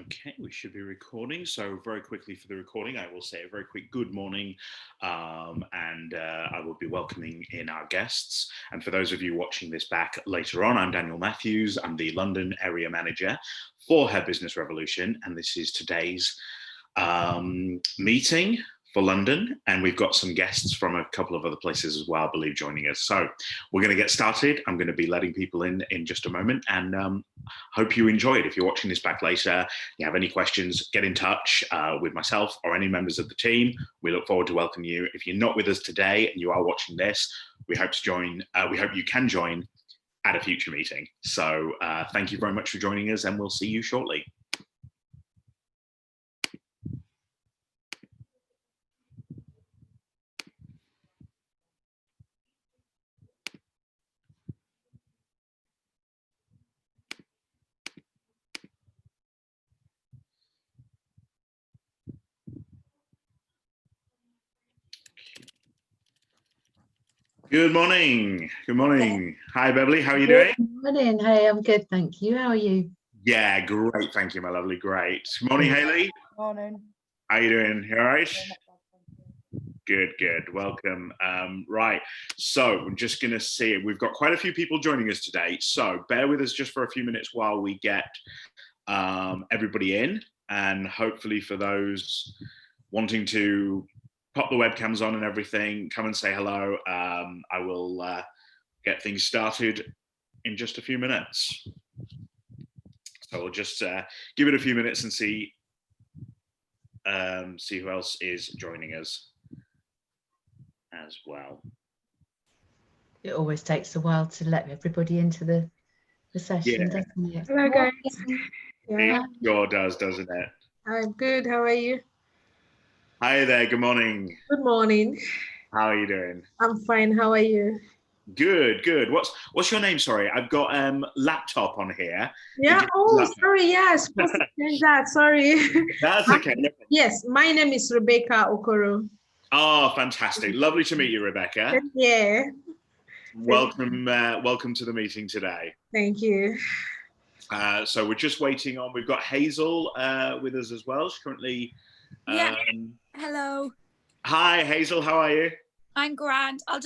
Okay, we should be recording. So very quickly for the recording, I will say a very quick good morning, and I will be welcoming in our guests. And for those of you watching this back later on, I'm Daniel Matthews. I'm the London area manager for Her Business Revolution, and this is today's meeting for London, and we've got some guests from a couple of other places as well, I believe, joining us. So we're going to get started. I'm going to be letting people in just a moment, and hope you enjoy it. If you're watching this back later, you have any questions, get in touch with myself or any members of the team. We look forward to welcoming you. If you're not with us today and you are watching this, we hope to join. We hope you can join at a future meeting. So thank you very much for joining us, and we'll see you shortly. Good morning. Good morning. Hi, Beverly. How are you doing? Good morning. Hey, I'm good, thank you. How are you? Yeah, great. Thank you, my lovely. Great. Good morning, Hayley. Morning. How are you doing? You all right? Good, good. Welcome. Right. So I'm just going to see, we've got quite a few people joining us today. So bear with us just for a few minutes while we get everybody in. And hopefully for those wanting to pop the webcams on and everything, come and say hello. I will get things started in just a few minutes. So we'll just give it a few minutes and see who else is joining us as well. It always takes a while to let everybody into the session, Yeah. doesn't it? Hello, guys. Yeah. It sure does, doesn't it? I'm good. How are you? Hi there. Good morning. Good morning. How are you doing? I'm fine. How are you? Good, good. What's your name? Sorry, I've got laptop on here. Yeah. Oh, sorry. Yes. That. Sorry. That's okay. Yes. My name is Rebecca Okoro. Oh, fantastic. Lovely to meet you, Rebecca. Yeah. Welcome, welcome to the meeting today. Thank you. So we're just waiting on, we've got Hazel with us as well. She's currently... Yeah. Hello. Hi, Hazel. How are you? I'm grand. I'll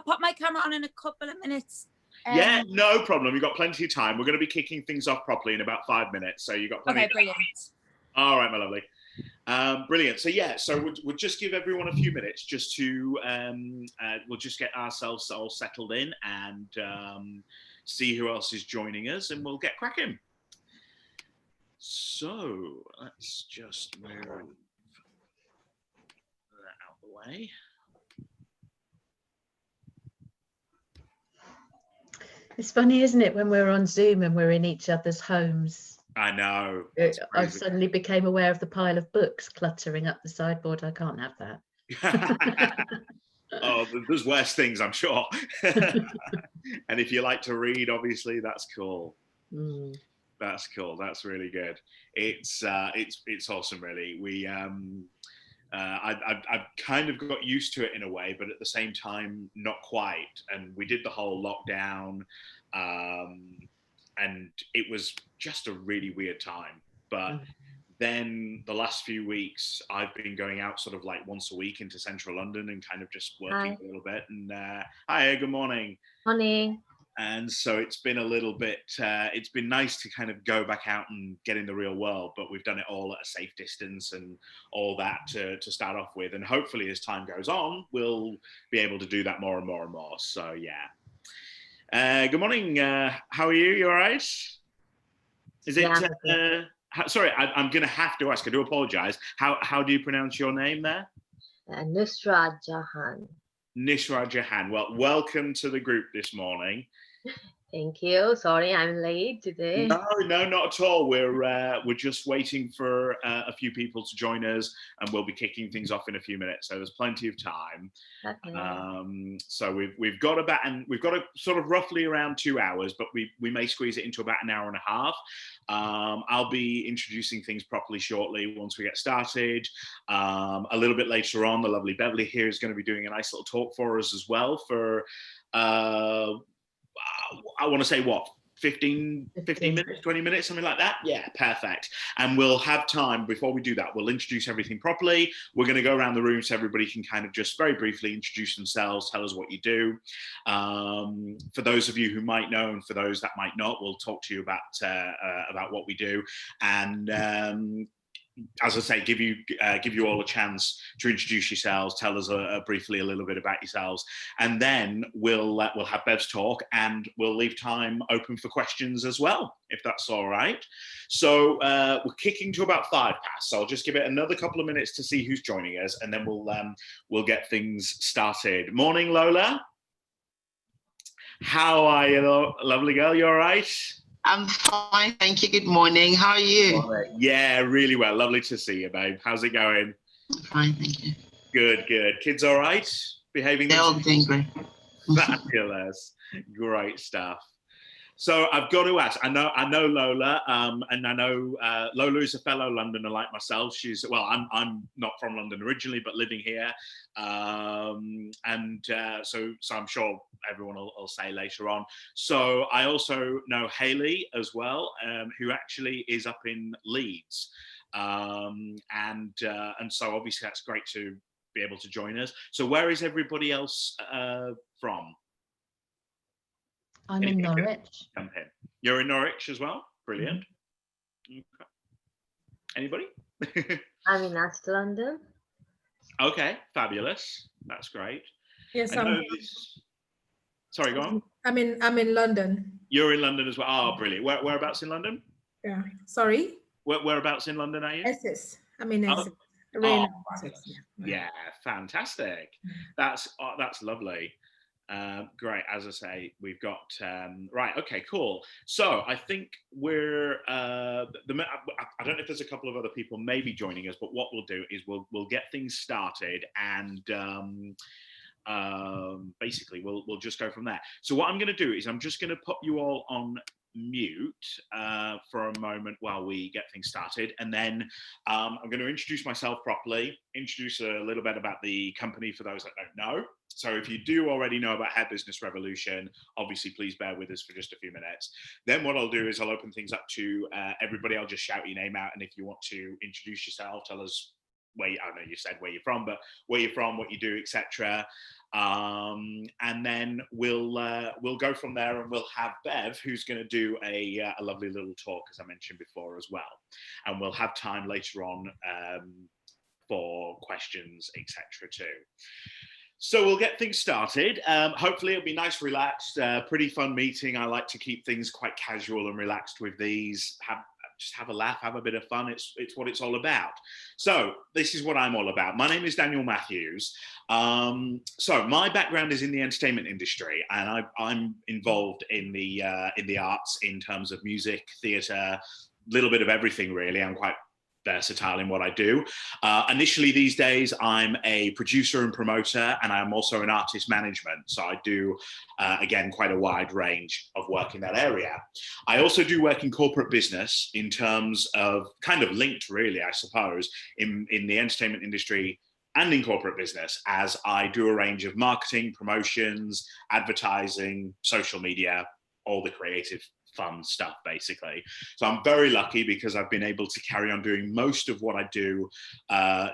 pop my camera on in a couple of minutes. Yeah, no problem. You've got plenty of time. We're going to be kicking things off properly in about 5 minutes. So you've got plenty of time. Brilliant. All right, my lovely. Brilliant. So yeah, so we'll just give everyone a few minutes just to, we'll just get ourselves all settled in and see who else is joining us, and we'll get cracking. So let's just move that out the way. It's funny, isn't it, when we're on Zoom and we're in each other's homes? I know. I suddenly became aware of the pile of books cluttering up the sideboard. I can't have that. Oh, there's worse things, I'm sure. And if you like to read, obviously, that's cool. That's cool. That's really good. It's awesome, really. We I've kind of got used to it in a way, but at the same time, not quite. And we did the whole lockdown, and it was just a really weird time. But then the last few weeks, I've been going out sort of like once a week into central London and kind of just working a little bit. And hi, good morning. Morning. And so it's been a little bit, it's been nice to kind of go back out and get in the real world, but we've done it all at a safe distance and all that to start off with. And hopefully as time goes on, we'll be able to do that more and more and more. So yeah. Good morning. How are you? You all right? Is it, sorry, I'm going to have to ask, I do apologize. How do you pronounce your name there? Nusra Jahan. Nusra Jahan. Well, welcome to the group this morning. Thank you. Sorry, I'm late today. No, not at all. We're just waiting for a few people to join us, and we'll be kicking things off in a few minutes. So there's plenty of time. Okay. So we've got a sort of roughly around 2 hours, but we may squeeze it into about an hour and a half. I'll be introducing things properly shortly once we get started. A little bit later on, the lovely Beverly here is going to be doing a nice little talk for us as well for. I want to say 15 15. minutes, 20 minutes, something like that? Yeah, perfect. And we'll have time, before we do that, we'll introduce everything properly. We're going to go around the room so everybody can kind of just very briefly introduce themselves, tell us what you do. For those of you who might know, and for those that might not, we'll talk to you about what we do. And as I say, give you all a chance to introduce yourselves, tell us briefly a little bit about yourselves, and then we'll have Bev's talk, and we'll leave time open for questions as well, if that's all right. So we're kicking to about 5 past, so I'll just give it another couple of minutes to see who's joining us, and then we'll get things started. Morning, Lola. How are you, lovely girl? You all right? I'm fine, thank you. Good morning. How are you? Yeah, really well. Lovely to see you, babe. How's it going? Fine, thank you. Good, good. Kids all right? Behaving They're all themselves? doing great. Fabulous. Great stuff. So I've got to ask, I know Lola, and I know Lola is a fellow Londoner like myself. I'm not from London originally, but living here. So I'm sure everyone will say later on. So I also know Hayley as well, who actually is up in Leeds. And so obviously that's great to be able to join us. So where is everybody else from? I'm in Norwich. Jump in. You're in Norwich as well? Brilliant. Okay. Anybody? I'm in East London. Okay, fabulous. That's great. Yes, Sorry, go on. I'm in London. You're in London as well. Oh, brilliant. Whereabouts in London? Yeah. Sorry. Whereabouts in London are you? Essex. I'm in Essex. Essex. Yeah, fantastic. That's lovely. Great. As I say, we've got right. Okay, cool. So I think we're. I don't know if there's a couple of other people maybe joining us, but what we'll do is we'll get things started, and basically we'll just go from there. So what I'm going to do is I'm just going to put you all on mute for a moment while we get things started, and then I'm going to introduce myself properly, introduce a little bit about the company for those that don't know. So if you do already know about Hair Business Revolution, obviously please bear with us for just a few minutes. Then what I'll do is I'll open things up to everybody. I'll just shout your name out, and if you want to introduce yourself, tell us I know you said where you're from, but where you're from, what you do, etc. And then we'll go from there, and we'll have Bev, who's going to do a lovely little talk, as I mentioned before, as well. And we'll have time later on for questions, etc. too. So we'll get things started. Hopefully it'll be nice, relaxed, pretty fun meeting. I like to keep things quite casual and relaxed with these. Just have a laugh, have a bit of fun. It's what it's all about. So this is what I'm all about. My name is Daniel Matthews. So my background is in the entertainment industry, and I'm involved in the arts in terms of music, theatre, a little bit of everything really. I'm quite versatile in what I do. Initially these days, I'm a producer and promoter, and I'm also an artist management. So I do, again, quite a wide range of work in that area. I also do work in corporate business in terms of kind of linked really, I suppose, in the entertainment industry and in corporate business, as I do a range of marketing, promotions, advertising, social media, all the creative fun stuff basically. So I'm very lucky because I've been able to carry on doing most of what I do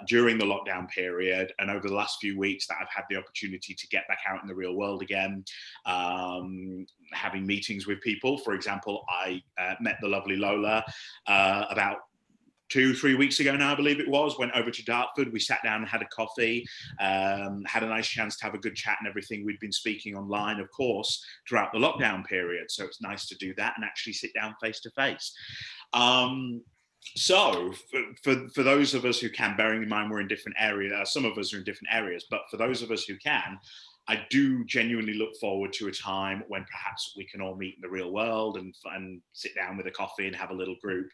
during the lockdown period, and over the last few weeks that I've had the opportunity to get back out in the real world again, having meetings with people. For example, I met the lovely Lola about 2-3 weeks ago now, I believe it was, went over to Dartford. We sat down and had a coffee, had a nice chance to have a good chat and everything. We'd been speaking online, of course, throughout the lockdown period. So it's nice to do that and actually sit down face to face. So for those of us who can, bearing in mind we're in different areas, some of us are in different areas, but for those of us who can, I do genuinely look forward to a time when perhaps we can all meet in the real world and sit down with a coffee and have a little group.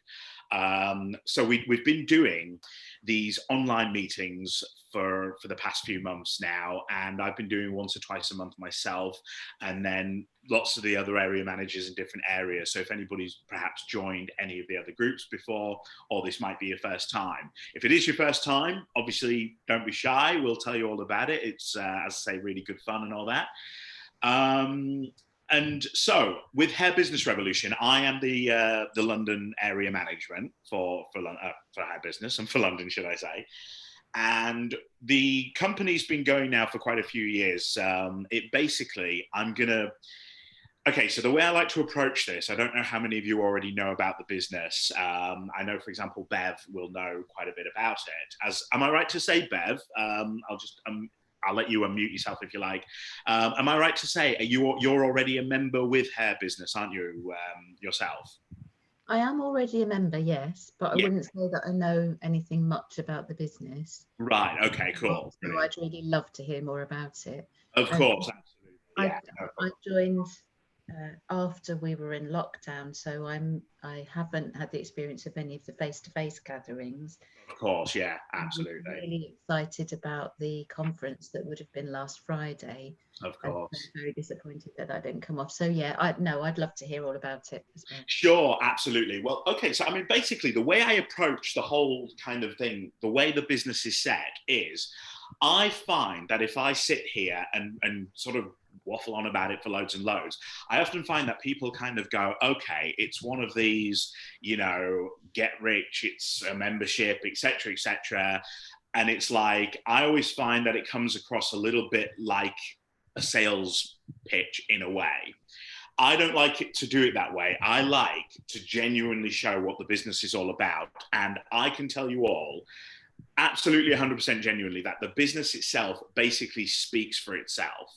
So we've been doing these online meetings for the past few months now, and I've been doing once or twice a month myself, and then lots of the other area managers in different areas. So if anybody's perhaps joined any of the other groups before, or this might be your first time. If it is your first time, obviously don't be shy. We'll tell you all about it. It's, as I say, really good fun and all that. And so with Hair Business Revolution, I am the London area management for Hair Business, and for London, should I say. And the company's been going now for quite a few years. Okay, so the way I like to approach this, I don't know how many of you already know about the business. I know, for example, Bev will know quite a bit about it. Am I right to say, Bev? I'll let you unmute yourself if you like. Am I right to say you're already a member with Hair Business, aren't you, yourself? I am already a member, yes, but I wouldn't say that I know anything much about the business. Right, okay, cool. So I'd really love to hear more about it. Of course, absolutely. Yeah, I joined after we were in lockdown, so I haven't had the experience of any of the face-to-face gatherings. Of course, yeah, absolutely. I'm really excited about the conference that would have been last Friday. Of course. I'm very disappointed that I didn't come off. So yeah, I'd love to hear all about it as well. Sure, absolutely. Well, okay, so I mean, basically the way I approach the whole kind of thing, the way the business is set is, I find that if I sit here and sort of waffle on about it for loads and loads, I often find that people kind of go, okay, it's one of these, get rich, it's a membership, etc., etc. And it's like, I always find that it comes across a little bit like a sales pitch in a way. I don't like it to do it that way. I like to genuinely show what the business is all about. And I can tell you all, absolutely 100% genuinely, that the business itself basically speaks for itself.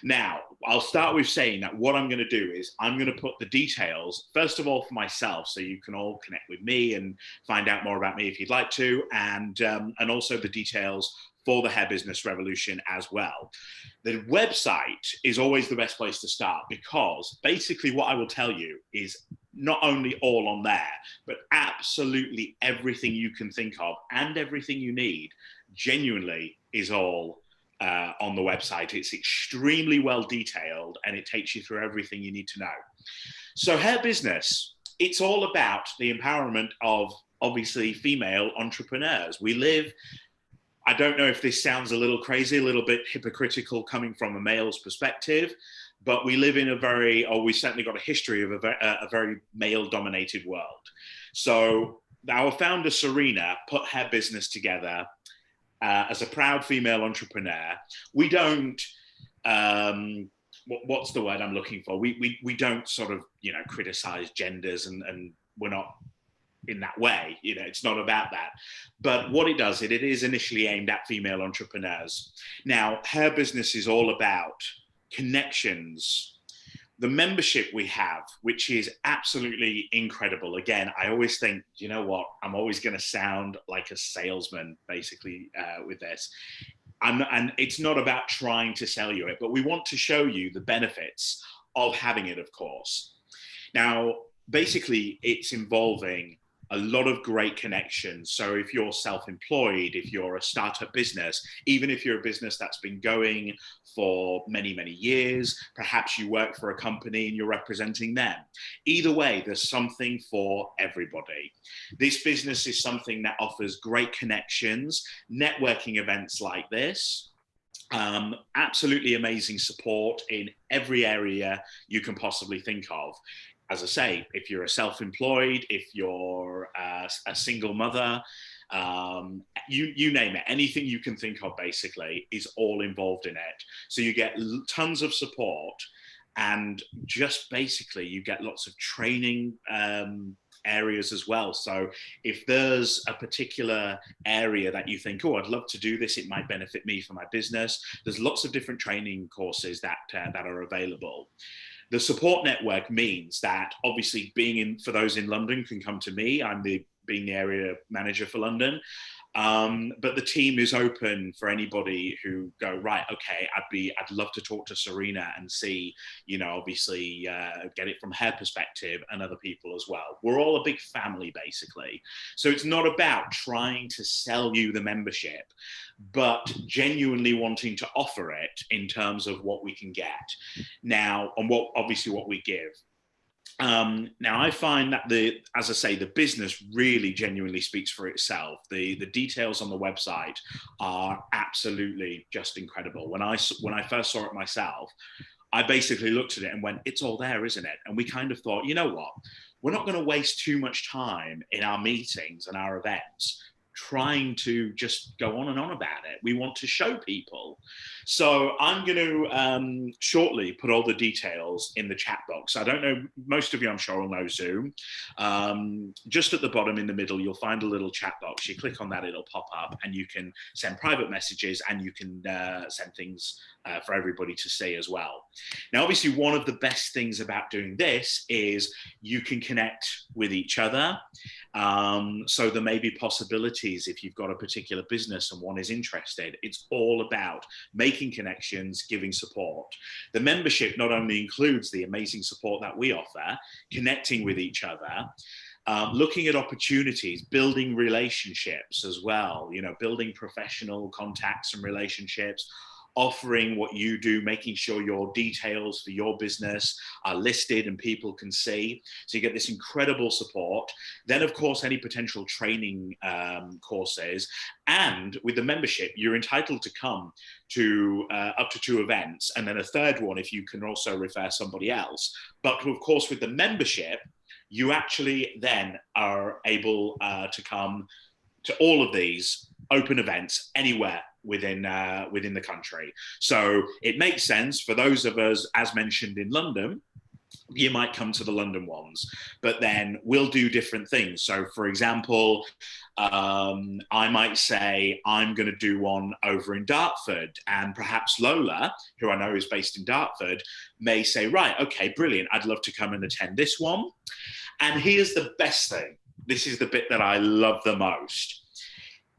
Now, I'll start with saying that what I'm going to do is I'm going to put the details, first of all, for myself, so you can all connect with me and find out more about me if you'd like to, and also the details for the Hair Business Revolution as well. The website is always the best place to start, because basically what I will tell you is not only all on there, but absolutely everything you can think of and everything you need genuinely is all on the website. It's extremely well detailed and it takes you through everything you need to know. So Hair Business, it's all about the empowerment of obviously female entrepreneurs. We live, I don't know if this sounds a little crazy, a little bit hypocritical coming from a male's perspective, but we live in we certainly got a history of a very male-dominated world. So our founder, Serena, put Hair Business together as a proud female entrepreneur. We don't, what's the word I'm looking for? We don't sort of, criticize genders and we're not in that way, it's not about that. But what it does, it is initially aimed at female entrepreneurs. Now, Hair Business is all about connections. The membership we have, which is absolutely incredible. Again, I always think, you know what, I'm always going to sound like a salesman, basically, with this. And it's not about trying to sell you it, but we want to show you the benefits of having it, of course. Now, basically, it's involving a lot of great connections. So if you're self-employed, if you're a startup business, even if you're a business that's been going for many, many years, perhaps you work for a company and you're representing them. Either way, there's something for everybody. This business is something that offers great connections, networking events like this, absolutely amazing support in every area you can possibly think of. As I say, if you're a self-employed, if you're a single mother, you name it, anything you can think of basically is all involved in it. So you get tons of support and just basically you get lots of training areas as well. So if there's a particular area that you think, oh, I'd love to do this, it might benefit me for my business, there's lots of different training courses that are available. The support network means that obviously for those in London can come to me. I'm being the area manager for London. But the team is open for anybody who go, right, okay, I'd love to talk to Serena and see, obviously get it from her perspective and other people as well. We're all a big family, basically. So it's not about trying to sell you the membership, but genuinely wanting to offer it in terms of what we can get now and what we give. Now I find that as I say, the business really genuinely speaks for itself. The details on the website are absolutely just incredible. When I first saw it myself, I basically looked at it and went, it's all there, isn't it? And we kind of thought, you know what? We're not going to waste too much time in our meetings and our events trying to just go on and on about it. We want to show people. So I'm going to shortly put all the details in the chat box. I don't know, most of you I'm sure will know Zoom. Just at the bottom in the middle, you'll find a little chat box. You click on that, it'll pop up and you can send private messages and you can send things for everybody to see as well. Now, obviously, one of the best things about doing this is you can connect with each other. So there may be possibilities if you've got a particular business and one is interested. It's all about making connections, giving support. The membership not only includes the amazing support that we offer, connecting with each other, looking at opportunities, building relationships as well, you know, building professional contacts and relationships, offering what you do, making sure your details for your business are listed and people can see. So you get this incredible support. Then, of course, any potential training courses. And with the membership, you're entitled to come to up to 2 events. And then a third one if you can also refer somebody else. But of course, with the membership, you actually then are able to come to all of these open events anywhere within the country. So it makes sense for those of us, as mentioned in London, you might come to the London ones, but then we'll do different things. So for example, I might say I'm going to do one over in Dartford, and perhaps Lola, who I know is based in Dartford, may say, right, okay, brilliant, I'd love to come and attend this one. And here's the best thing. This is the bit that I love the most.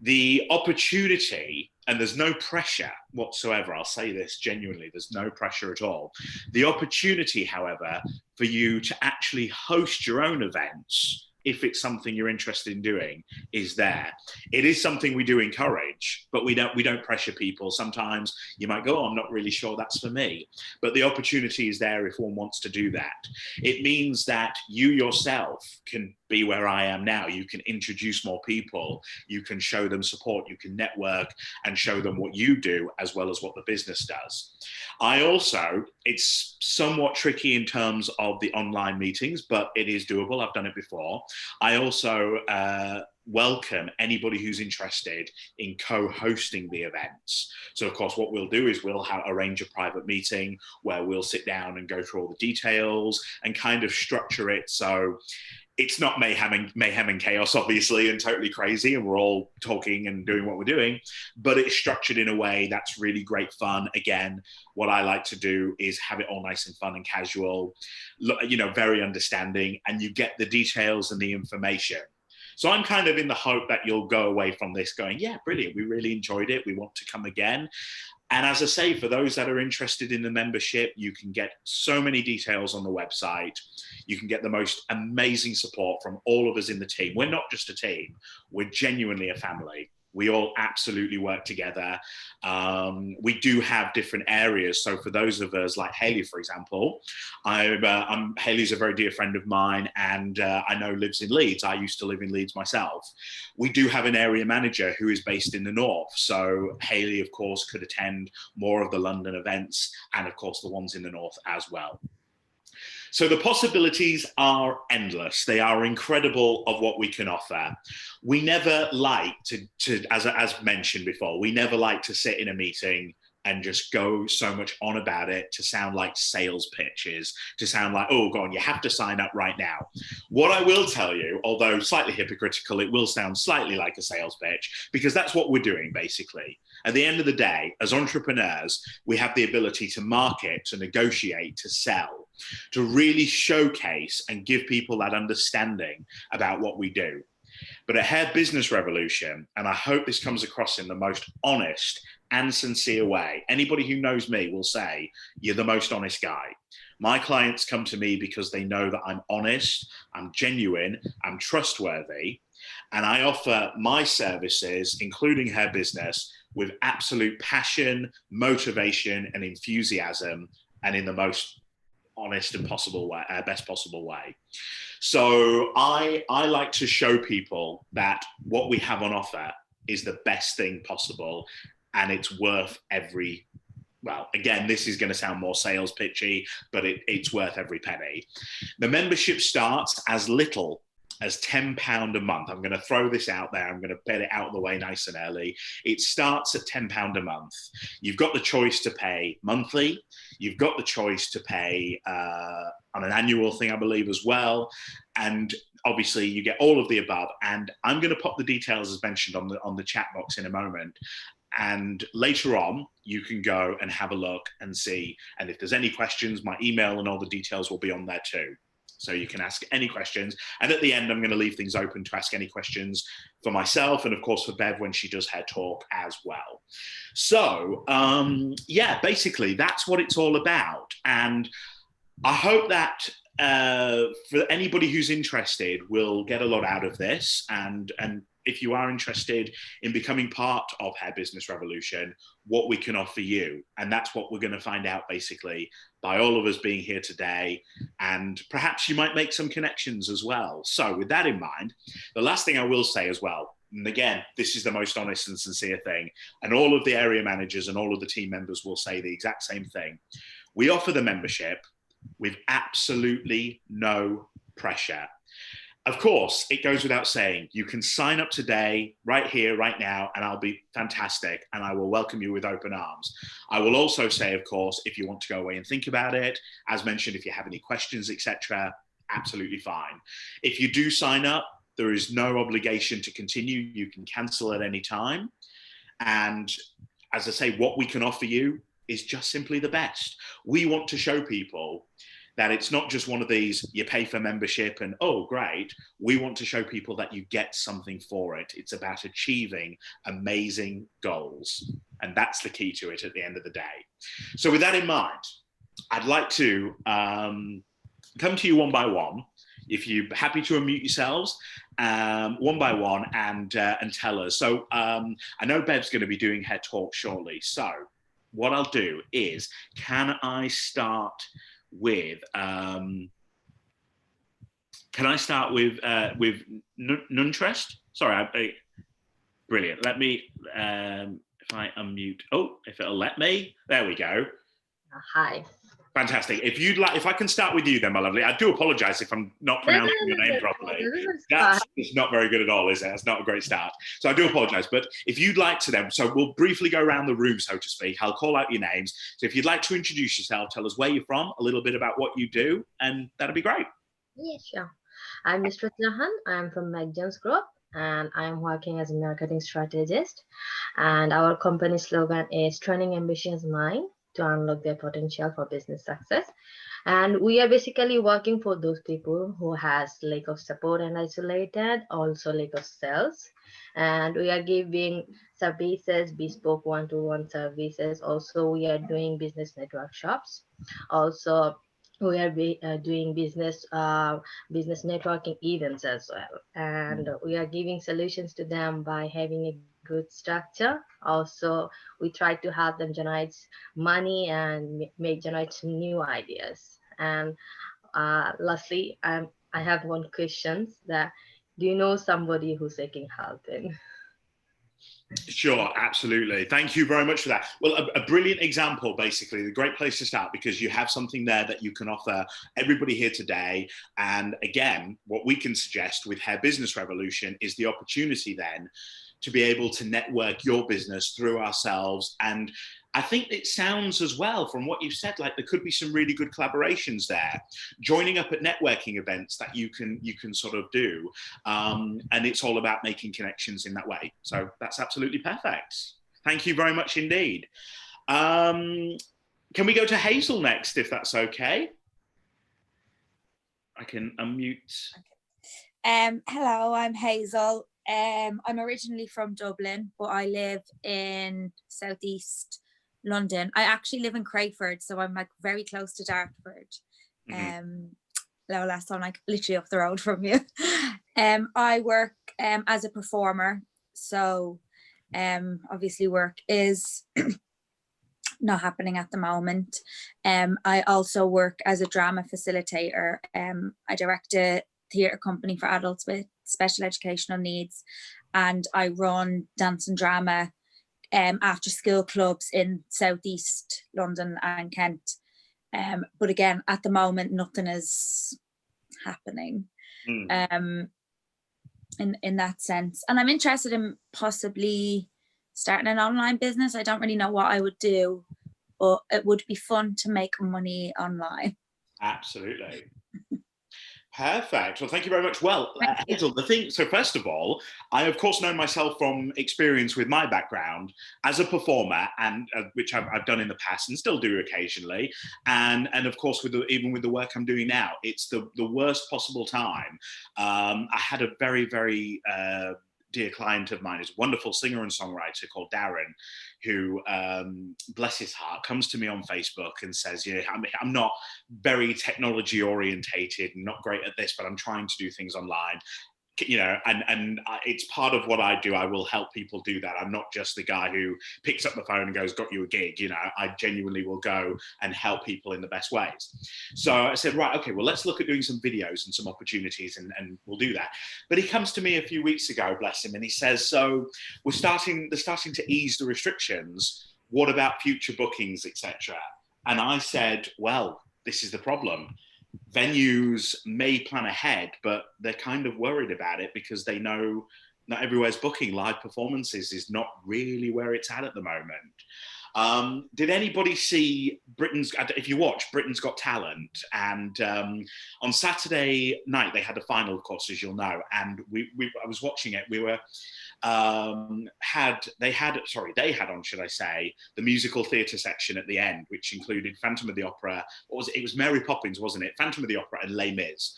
The opportunity, and there's no pressure whatsoever, I'll say this genuinely, there's no pressure at all. The opportunity, however, for you to actually host your own events, if it's something you're interested in doing, is there. It is something we do encourage, but we don't pressure people. Sometimes you might go, oh, I'm not really sure that's for me. But the opportunity is there if one wants to do that. It means that you yourself can be where I am now. You can introduce more people, you can show them support, you can network and show them what you do as well as what the business does. I also, it's somewhat tricky in terms of the online meetings, but it is doable. I've done it before. I also welcome anybody who's interested in co-hosting the events. So of course, what we'll do is we'll arrange a private meeting where we'll sit down and go through all the details and kind of structure it so it's not mayhem and chaos, obviously, and totally crazy, and we're all talking and doing what we're doing, but it's structured in a way that's really great fun. Again, what I like to do is have it all nice and fun and casual, you know, very understanding, and you get the details and the information. So I'm kind of in the hope that you'll go away from this going, yeah, brilliant, we really enjoyed it, we want to come again. And as I say, for those that are interested in the membership, you can get so many details on the website. You can get the most amazing support from all of us in the team. We're not just a team, we're genuinely a family. We all absolutely work together. We do have different areas. So for those of us like Haley, for example, Haley's a very dear friend of mine, and I know lives in Leeds. I used to live in Leeds myself. We do have an area manager who is based in the north. So Haley, of course, could attend more of the London events and of course the ones in the north as well. So the possibilities are endless. They are incredible of what we can offer. We never like to as mentioned before, we never like to sit in a meeting and just go so much on about it to sound like sales pitches, to sound like, oh, go on, you have to sign up right now. What I will tell you, although slightly hypocritical, it will sound slightly like a sales pitch, because that's what we're doing, basically. At the end of the day, as entrepreneurs, we have the ability to market, to negotiate, to sell, to really showcase and give people that understanding about what we do. But at Hair Business Revolution, and I hope this comes across in the most honest and sincere way, anybody who knows me will say, you're the most honest guy. My clients come to me because they know that I'm honest, I'm genuine, I'm trustworthy, and I offer my services, including Hair Business, with absolute passion, motivation, and enthusiasm, and in the most honest and possible way, best possible way. So I like to show people that what we have on offer is the best thing possible, and it's worth every well, again, this is going to sound more sales pitchy, but it's worth every penny. The membership starts as little as £10 a month. I'm going to throw this out there. I'm going to get it out of the way nice and early. It starts at £10 a month. You've got the choice to pay monthly. You've got the choice to pay on an annual thing, I believe, as well. And obviously you get all of the above. And I'm going to pop the details as mentioned on the chat box in a moment. And later on, you can go and have a look and see. And if there's any questions, my email and all the details will be on there too. So you can ask any questions. And at the end, I'm going to leave things open to ask any questions for myself and, of course, for Bev when she does her talk as well. So, yeah, basically, that's what it's all about. And I hope that for anybody who's interested, will get a lot out of this. And if you are interested in becoming part of Hair Business Revolution, what we can offer you. And that's what we're going to find out basically by all of us being here today. And perhaps you might make some connections as well. So with that in mind, the last thing I will say as well, and again, this is the most honest and sincere thing, and all of the area managers and all of the team members will say the exact same thing. We offer the membership with absolutely no pressure. Of course, it goes without saying, you can sign up today, right here, right now, and I'll be fantastic, and I will welcome you with open arms. I will also say, of course, if you want to go away and think about it, as mentioned, if you have any questions, etc., absolutely fine. If you do sign up, there is no obligation to continue. You can cancel at any time. And as I say, what we can offer you is just simply the best. We want to show people that it's not just one of these, you pay for membership and, oh, great. We want to show people that you get something for it. It's about achieving amazing goals. And that's the key to it at the end of the day. So with that in mind, I'd like to come to you one by one. If you're happy to unmute yourselves, one by one and tell us. So I know Bev's going to be doing her talk shortly. So what I'll do is, can I start with Nuntrest? Sorry, brilliant. Let me if I unmute. Oh, if it'll let me. There we go. Hi. Fantastic. If I can start with you then, my lovely. I do apologise if I'm not pronouncing your name properly. That's just not very good at all, is it? That's not a great start. So I do apologise. But if you'd like to then, so we'll briefly go around the room, so to speak. I'll call out your names. So if you'd like to introduce yourself, tell us where you're from, a little bit about what you do, and that'd be great. Yeah, sure. I'm Mr. Jahan. I'm from McJones Group, and I'm working as a marketing strategist. And our company slogan is Turning Ambitious Mind to unlock their potential for business success. And we are basically working for those people who has lack of support and isolated, also lack of sales. And we are giving services, bespoke one-to-one services. Also, we are doing business network shops. Also, we are doing business networking events as well. And we are giving solutions to them by having a good structure. Also, we try to help them generate money and generate some new ideas. And lastly, I have one question: that do you know somebody who's seeking help in? Sure, absolutely. Thank you very much for that. Well, a brilliant example, basically, a great place to start, because you have something there that you can offer everybody here today. And again, what we can suggest with Hair Business Revolution is the opportunity then to be able to network your business through ourselves. And I think it sounds as well from what you've said, like there could be some really good collaborations there, joining up at networking events that you can sort of do. And it's all about making connections in that way. So that's absolutely perfect. Thank you very much indeed. Can we go to Hazel next, if that's okay? I can unmute. Okay. Hello, I'm Hazel. I'm originally from Dublin, but I live in southeast London. I actually live in Crayford, so I'm like very close to Dartford. Last time, like literally up the road from you. I work as a performer, so obviously work is not happening at the moment. I also work as a drama facilitator. I direct a theatre company for adults with special educational needs, and I run dance and drama after school clubs in Southeast London and Kent. But again, at the moment, nothing is happening in that sense. And I'm interested in possibly starting an online business. I don't really know what I would do, but it would be fun to make money online. Absolutely. Perfect. Well, thank you very much. Well, Thank you. Hazel, so first of all, I of course know myself from experience with my background as a performer, and which I've done in the past and still do occasionally, and of course even with the work I'm doing now, it's the worst possible time. I had a very, very dear client of mine, is a wonderful singer and songwriter called Darren, who, bless his heart, comes to me on Facebook and says, yeah, I'm not very technology orientated, not great at this, but I'm trying to do things online. And it's part of what I do. I will help people do that. I'm not just the guy who picks up the phone and goes, got you a gig. I genuinely will go and help people in the best ways. So I said, right, okay, well, let's look at doing some videos and some opportunities, and we'll do that. But he comes to me a few weeks ago, bless him, and he says, so they're starting to ease the restrictions. What about future bookings, etc.? And I said, well, this is the problem. Venues may plan ahead, but they're kind of worried about it because they know not everywhere's booking. Live performances is not really where it's at the moment. Did anybody see if you watch Britain's Got Talent, and on Saturday night they had a final, of course, as you'll know, and I was watching it. We were they had on, should I say, the musical theatre section at the end, which included Phantom of the Opera. What was it? It was Mary Poppins, wasn't it? Phantom of the Opera and Les Mis.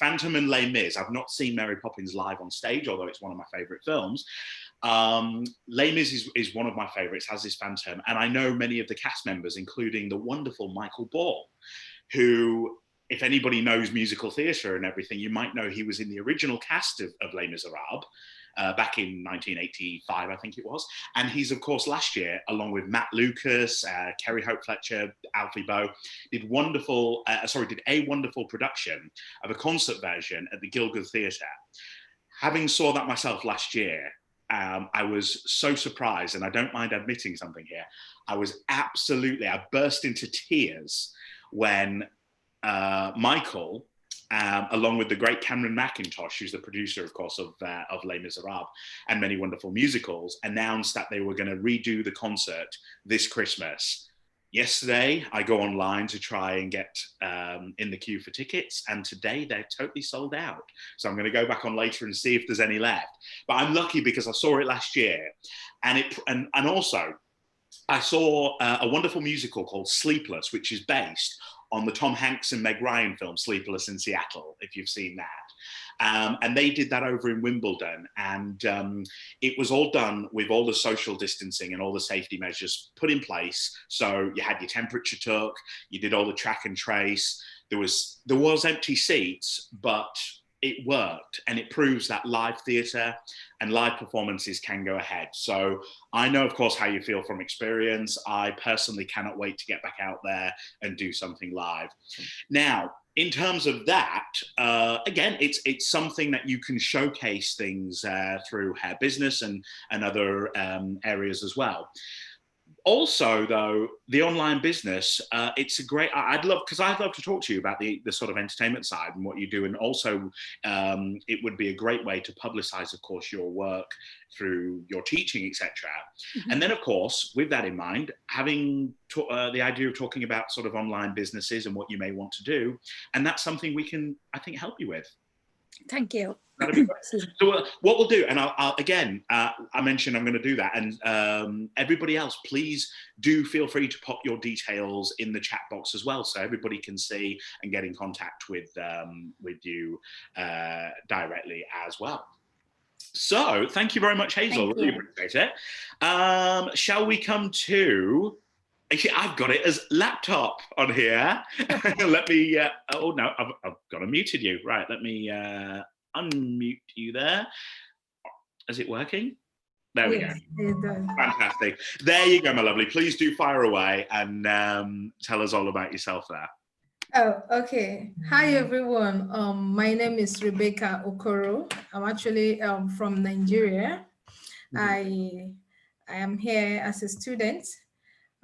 Phantom and Les Mis. I've not seen Mary Poppins live on stage, although it's one of my favourite films. Les Mis is one of my favourites, as is Phantom, and I know many of the cast members, including the wonderful Michael Ball, who, if anybody knows musical theatre and everything, you might know he was in the original cast of Les Miserables. Back in 1985, I think it was. And he's, of course, last year, along with Matt Lucas, Kerry Hope Fletcher, Alfie Boe, did a wonderful production of a concert version at the Gielgud Theatre. Having saw that myself last year, I was so surprised, and I don't mind admitting something here. I burst into tears when Michael, along with the great Cameron McIntosh, who's the producer, of course, of Les Miserables and many wonderful musicals, announced that they were going to redo the concert this Christmas. Yesterday, I go online to try and get in the queue for tickets, and today they're totally sold out. So I'm going to go back on later and see if there's any left. But I'm lucky because I saw it last year, and also I saw a wonderful musical called Sleepless, which is based on the Tom Hanks and Meg Ryan film Sleepless in Seattle, if you've seen that. And they did that over in Wimbledon, and it was all done with all the social distancing and all the safety measures put in place. So you had your temperature took, you did all the track and trace. There was empty seats, but it worked, and it proves that live theatre and live performances can go ahead. So I know, of course, how you feel from experience. I personally cannot wait to get back out there and do something live. Now, in terms of that, again, it's something that you can showcase things through Hair Business and other areas as well. Also, though, the online business, it's a great, I'd love to talk to you about the sort of entertainment side and what you do. And also, it would be a great way to publicize, of course, your work through your teaching, etc. Mm-hmm. And then, of course, with that in mind, having the idea of talking about sort of online businesses and what you may want to do. And that's something we can, I think, help you with. Thank you. That'd be great. So what we'll do, and I'll again, I mentioned I'm going to do that, and everybody else, please do feel free to pop your details in the chat box as well, so everybody can see and get in contact with you directly as well. So thank you very much, Hazel. Really appreciate it. Shall we come to? Actually, I've got it as laptop on here. Let me. Oh no, I've got unmuted you. Right. Let me unmute you there. Is it working? There we go. It does. Fantastic. There you go, my lovely. Please do fire away and tell us all about yourself there. Oh, okay. Hi, everyone. My name is Rebecca Okoro. I'm actually from Nigeria. I am here as a student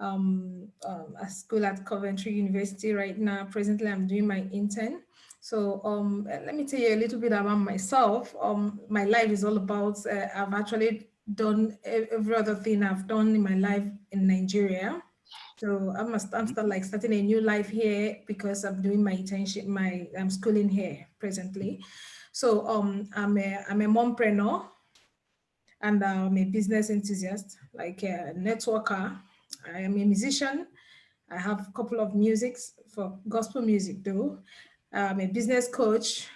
at school at Coventry University right now. Presently, I'm doing my intern. So let me tell you a little bit about myself. My life is all about, I've actually done every other thing I've done in my life in Nigeria. So I'm starting a new life here because I'm doing my internship, I'm schooling here presently. So I'm a mompreneur, and I'm a business enthusiast, like a networker. I am a musician. I have a couple of musics for gospel music though. I'm a business coach.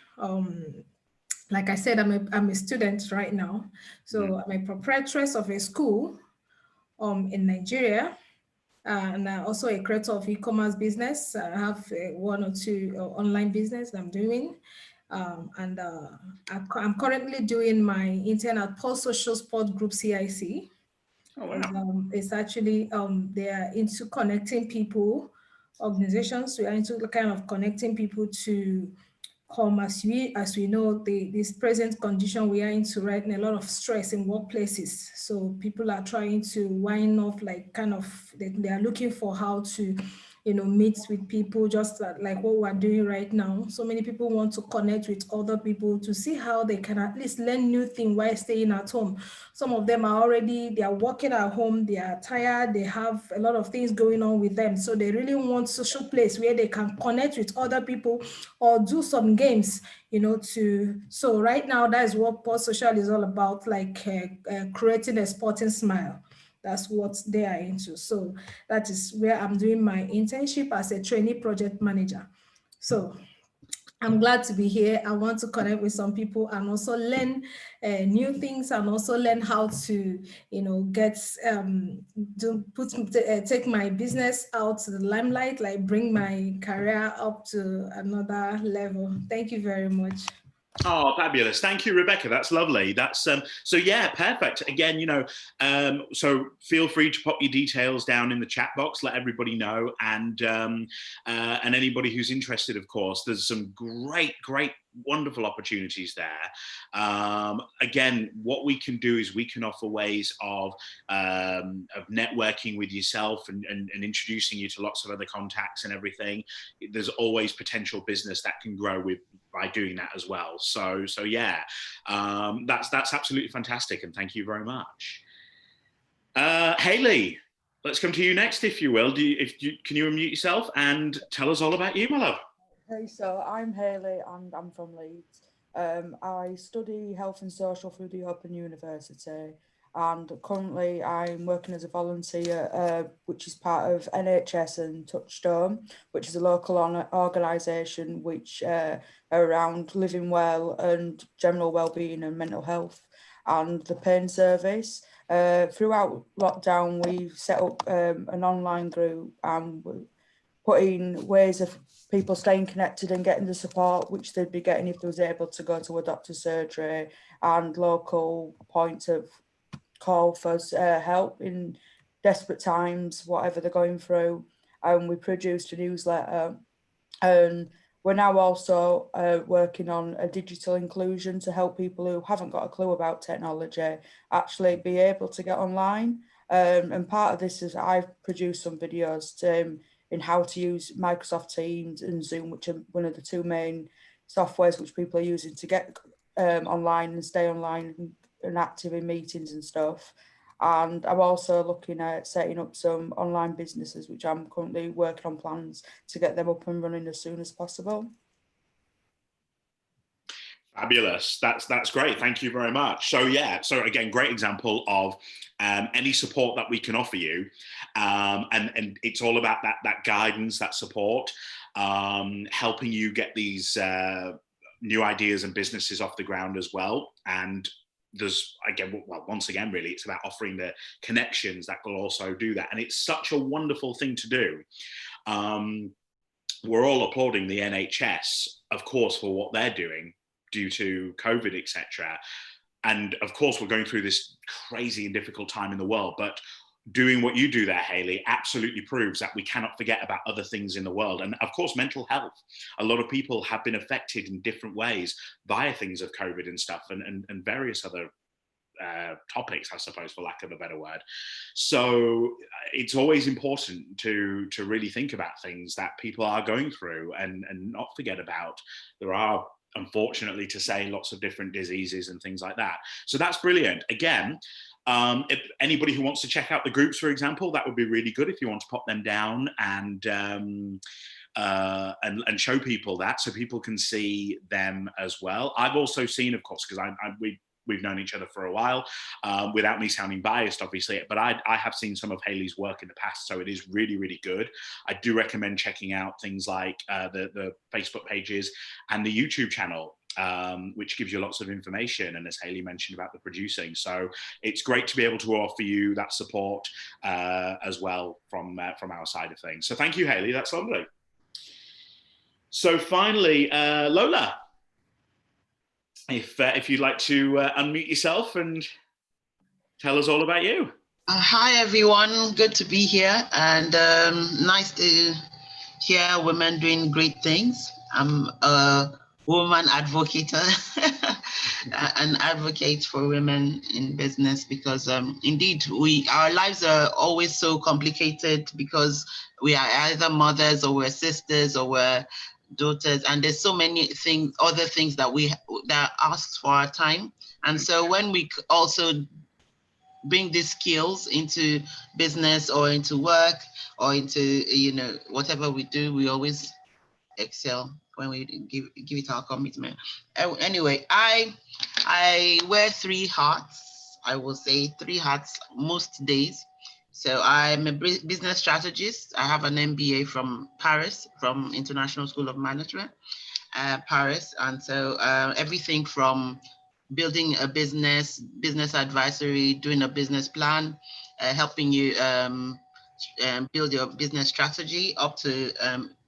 Like I said, I'm a student right now. So I'm a proprietress of a school in Nigeria. And also a creator of e-commerce business. I have one or two online business I'm doing. I'm currently doing my intern at Pulse Social Sport Group CIC. Oh, wow. It's actually, they are into connecting people, organizations. We are into the kind of connecting people to come, as we know, this present condition we are into right now, a lot of stress in workplaces. So people are trying to wind off, like kind of, they are looking for how to, meet with people, just like what we're doing right now. So many people want to connect with other people to see how they can at least learn new things while staying at home. Some of them they are working at home, they are tired, they have a lot of things going on with them. So they really want social place where they can connect with other people or do some games, so right now that is what Pulse Social is all about, like creating a sporting smile. That's what they are into. So that is where I'm doing my internship as a trainee project manager. So I'm glad to be here. I want to connect with some people and also learn new things, and also learn how to, take my business out to the limelight, like bring my career up to another level. Thank you very much. Oh, fabulous. Thank you, Rebecca. That's lovely. That's so yeah, perfect. Again, so feel free to pop your details down in the chat box, let everybody know. And anybody who's interested, of course, there's some great, wonderful opportunities there. Again, what we can do is we can offer ways of networking with yourself and introducing you to lots of other contacts and everything. There's always potential business that can grow by doing that as well. So yeah, that's absolutely fantastic, and thank you very much. Hayley, let's come to you next, if you will. Can you unmute yourself and tell us all about you, my love? Hey, so I'm Hayley and I'm from Leeds. I study health and social through the Open University, and currently I'm working as a volunteer, which is part of NHS and Touchstone, which is a local organisation which are around living well and general well-being and mental health, and the pain service. Throughout lockdown, we've set up an online group and putting ways of people staying connected and getting the support which they'd be getting if they was able to go to a doctor's surgery, and local points of call for help in desperate times, whatever they're going through. And we produced a newsletter, and we're now also working on a digital inclusion to help people who haven't got a clue about technology actually be able to get online. And part of this is I've produced some videos in how to use Microsoft Teams and Zoom, which are one of the two main softwares which people are using to get online and stay online and active in meetings and stuff. And I'm also looking at setting up some online businesses, which I'm currently working on plans to get them up and running as soon as possible. Fabulous. That's great. Thank you very much. So yeah, so again, great example of any support that we can offer you. And it's all about that guidance, that support, helping you get these new ideas and businesses off the ground as well. And there's, again, well, once again, really, it's about offering the connections that will also do that. And it's such a wonderful thing to do. We're all applauding the NHS, of course, for what they're doing due to COVID, etc. And of course, we're going through this crazy and difficult time in the world, but doing what you do there, Hayley, absolutely proves that we cannot forget about other things in the world. And of course, mental health. A lot of people have been affected in different ways via things of COVID and stuff, and various other topics, I suppose, for lack of a better word. So it's always important to really think about things that people are going through and not forget about. There are, unfortunately to say, lots of different diseases and things like that. So that's brilliant. Again, if anybody who wants to check out the groups, for example, that would be really good if you want to pop them down and show people that so people can see them as well. I've also seen, of course, because we've known each other for a while, without me sounding biased, obviously, but I have seen some of Hayley's work in the past, so it is really, really good. I do recommend checking out things like the Facebook pages and the YouTube channel, which gives you lots of information, and as Hayley mentioned about the producing. So it's great to be able to offer you that support as well from our side of things. So thank you, Hayley, that's lovely. So finally, Lola, if you'd like to unmute yourself and tell us all about you. Hi, everyone. Good to be here, and nice to hear women doing great things. I'm a woman advocate, an advocate for women in business, because indeed our lives are always so complicated because we are either mothers or we're sisters or we're daughters, and there's so many other things that asks for our time. And so when we also bring these skills into business or into work or into whatever we do, we always excel when we give it our commitment. Anyway, I wear 3 hats. I will say 3 hats most days. So I'm a business strategist. I have an MBA from Paris, from International School of Management, Paris. And so everything from building a business advisory, doing a business plan, helping you build your business strategy, up to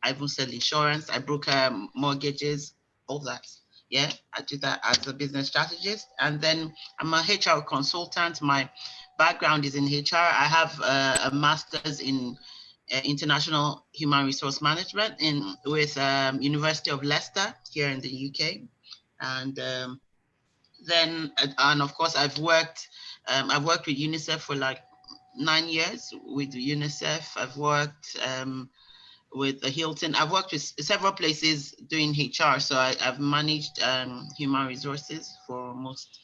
I even sell insurance, I broker mortgages, all that. Yeah, I do that as a business strategist. And then I'm a HR consultant. My background is in HR. I have a master's in international human resource management with University of Leicester here in the UK. And and of course, I've worked with UNICEF for like 9 years with UNICEF. I've worked with the Hilton. I've worked with several places doing HR. So I've managed human resources for most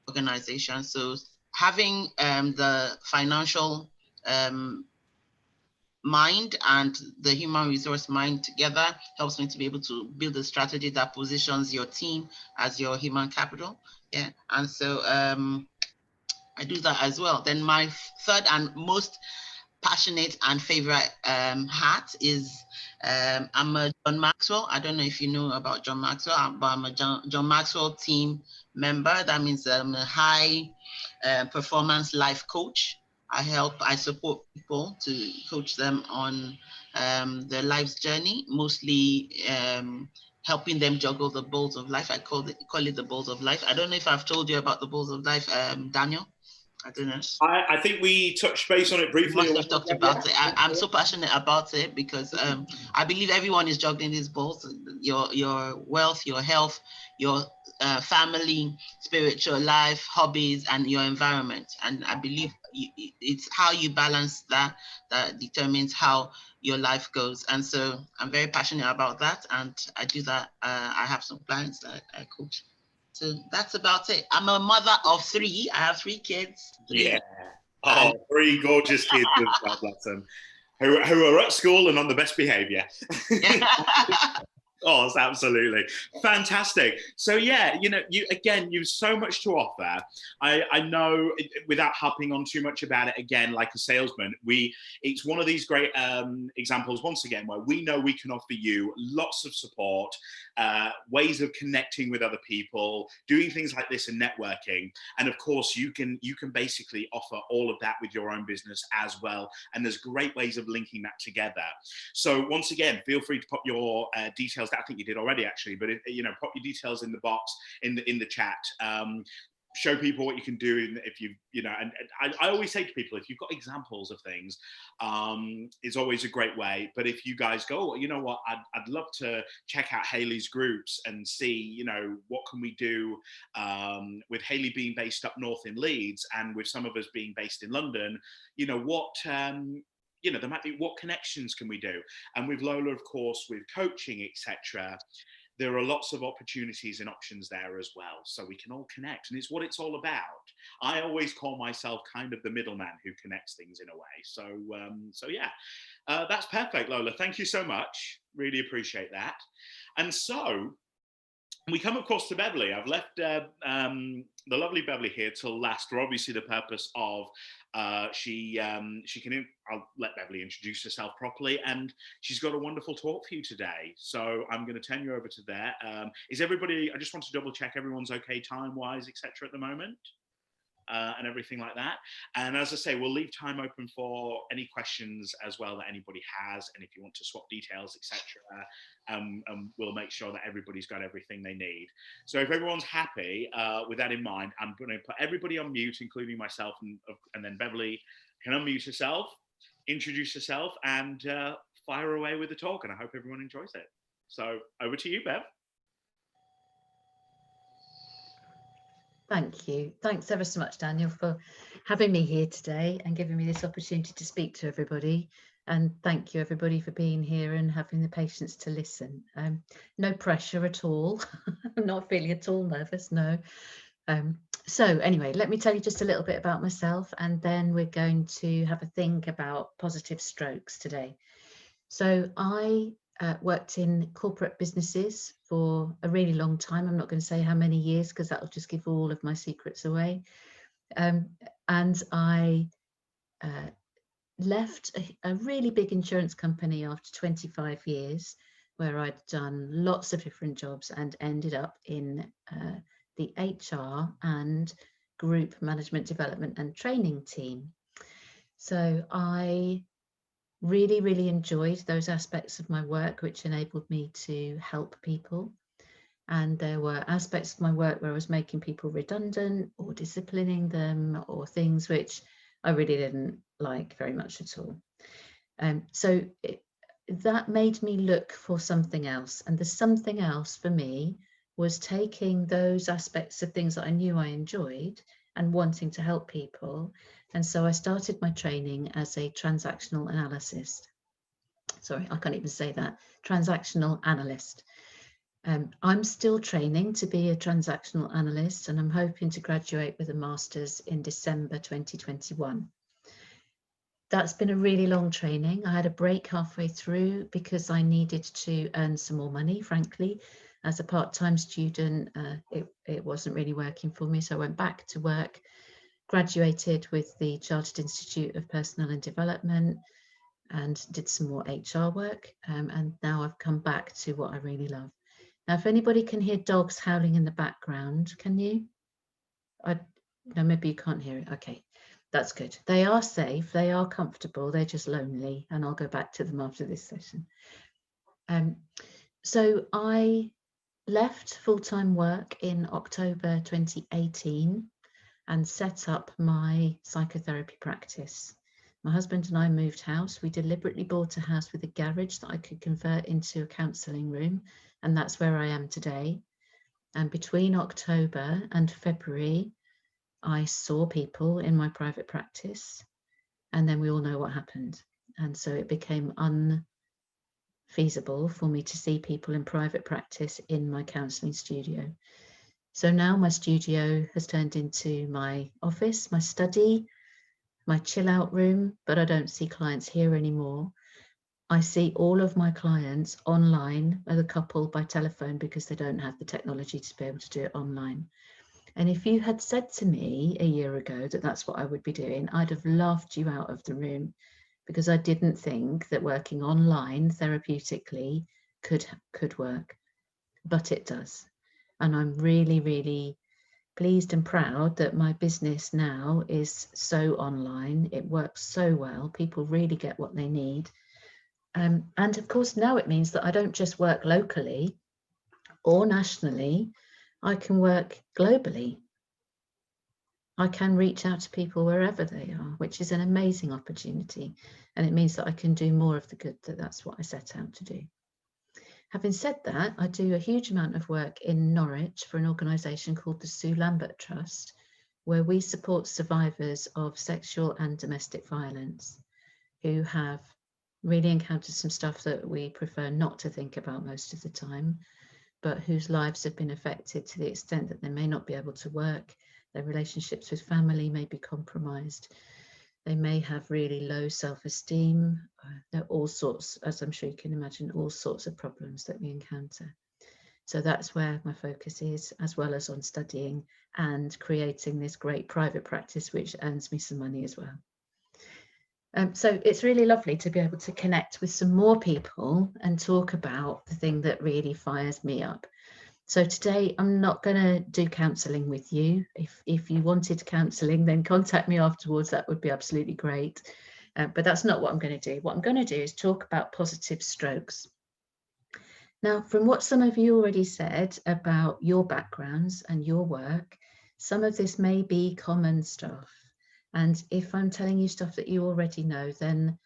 organizations. So having the financial mind and the human resource mind together helps me to be able to build a strategy that positions your team as your human capital. Yeah, and so I do that as well. Then my third and most passionate and favorite hat is I'm a John Maxwell. I don't know if you know about John Maxwell, but I'm a John Maxwell team member. That means I'm a high performance life coach. I support people to coach them on their life's journey, mostly helping them juggle the balls of life. I call it the balls of life. I don't know if I've told you about the balls of life, Daniel. I don't know. I think we touched base on it briefly. We must have talked about it. I'm so passionate about it because I believe everyone is juggling these balls: your wealth, your health, your family, spiritual life, hobbies, and your environment. And I believe it's how you balance that determines how your life goes. And so I'm very passionate about that, and I do that. I have some clients that I coach. So that's about it. I'm a mother of 3. I have 3 kids. Yeah. Oh, 3 gorgeous kids, God bless them, who are at school and on the best behavior. Oh, it's absolutely fantastic. So yeah, you've so much to offer. I know, without harping on too much about it, again, like a salesman, it's one of these great examples once again where we know we can offer you lots of support, ways of connecting with other people, doing things like this and networking, and of course you can basically offer all of that with your own business as well. And there's great ways of linking that together. So once again, feel free to pop your details. I think you did already, actually, but pop your details in the box in the chat. show people what you can do if you know, and I always say to people, if you've got examples of things, it's always a great way. But if you guys go, oh, you know what, I'd love to check out Hayley's groups and see, you know, what can we do with Hayley being based up north in Leeds and with some of us being based in London, you know, what you know, there might be, what connections can we do? And with Lola, of course, with coaching, etc., there are lots of opportunities and options there as well. So we can all connect, and it's what it's all about. I always call myself kind of the middleman who connects things in a way. So yeah, that's perfect, Lola. Thank you so much. Really appreciate that. And so we come, of course, to Beverly. I've left the lovely Beverly here till last for obviously the purpose of she can, I'll let Beverly introduce herself properly, and she's got a wonderful talk for you today. So I'm going to turn you over to there. Is everybody, I just want to double check everyone's okay time-wise, etc. at the moment, and everything like that. And as I say, we'll leave time open for any questions as well that anybody has, and if you want to swap details, etc. We'll make sure that everybody's got everything they need. So if everyone's happy with that in mind, I'm going to put everybody on mute, including myself, and then Beverly can unmute herself, introduce herself, and fire away with the talk. And I hope everyone enjoys it. So over to you, Bev. Thank you. Thanks ever so much, Daniel, for having me here today and giving me this opportunity to speak to everybody. And thank you, everybody, for being here and having the patience to listen. No pressure at all. I'm not feeling at all nervous, no. So anyway, let me tell you just a little bit about myself, and then we're going to have a think about positive strokes today. So I worked in corporate businesses for a really long time. I'm not going to say how many years because that'll just give all of my secrets away. And I left a really big insurance company after 25 years, where I'd done lots of different jobs and ended up in the HR and group management development and training team. So I really enjoyed those aspects of my work which enabled me to help people, and there were aspects of my work where I was making people redundant or disciplining them or things which I really didn't like very much at all. So that made me look for something else, and the something else for me was taking those aspects of things that I knew I enjoyed and wanting to help people. And so I started my training as a transactional analyst. Sorry, I can't even say that. Transactional analyst. I'm still training to be a transactional analyst, and I'm hoping to graduate with a master's in December 2021. That's been a really long training. I had a break halfway through because I needed to earn some more money, frankly. As a part-time student, it wasn't really working for me, so I went back to work, graduated with the Chartered Institute of Personnel and Development, and did some more HR work, and now I've come back to what I really love. Now, if anybody can hear dogs howling in the background, can you? No, maybe you can't hear it. Okay, that's good. They are safe, they are comfortable, they're just lonely, and I'll go back to them after this session. So I left full-time work in October 2018 and set up my psychotherapy practice. My husband and I moved house. We deliberately bought a house with a garage that I could convert into a counselling room, and that's where I am today. And between October and February, I saw people in my private practice, and then we all know what happened. And so it became unfeasible for me to see people in private practice in my counselling studio. So now my studio has turned into my office, my study, my chill out room, but I don't see clients here anymore. I see all of my clients online as a couple by telephone because they don't have the technology to be able to do it online. And if you had said to me a year ago that that's what I would be doing, I'd have laughed you out of the room, because I didn't think that working online therapeutically could work, but it does. And I'm really pleased and proud that my business now is so online. It works so well. People really get what they need. And of course, now it means that I don't just work locally or nationally, I can work globally. I can reach out to people wherever they are, which is an amazing opportunity. And it means that I can do more of the good, that's what I set out to do. Having said that, I do a huge amount of work in Norwich for an organisation called the Sue Lambert Trust, where we support survivors of sexual and domestic violence who have really encountered some stuff that we prefer not to think about most of the time, but whose lives have been affected to the extent that they may not be able to work, their relationships with family may be compromised, they may have really low self-esteem. There are all sorts, as I'm sure you can imagine, all sorts of problems that we encounter. So that's where my focus is, as well as on studying and creating this great private practice, which earns me some money as well. So it's really lovely to be able to connect with some more people and talk about the thing that really fires me up. So today I'm not going to do counselling with you. If you wanted counselling, then contact me afterwards. That would be absolutely great. But that's not what I'm going to do. What I'm going to do is talk about positive strokes. Now, from what some of you already said about your backgrounds and your work, some of this may be common stuff. And if I'm telling you stuff that you already know, then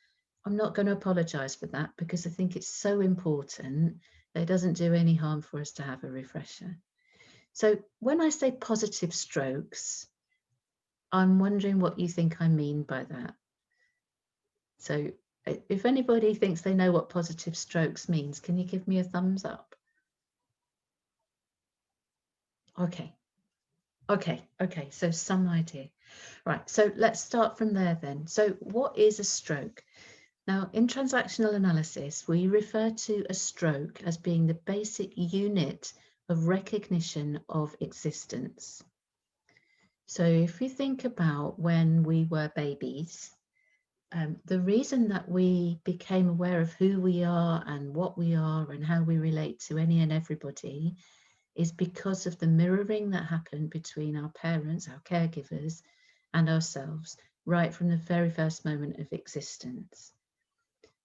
I'm not going to apologise for that, because I think it's so important that it doesn't do any harm for us to have a refresher. So when I say positive strokes, I'm wondering what you think I mean by that. So if anybody thinks they know what positive strokes means, can you give me a thumbs up? Okay, so some idea. Right, so let's start from there then. So what is a stroke? Now, in transactional analysis, we refer to a stroke as being the basic unit of recognition of existence. So if you think about when we were babies, the reason that we became aware of who we are and what we are and how we relate to any and everybody is because of the mirroring that happened between our parents, our caregivers, and ourselves, right from the very first moment of existence.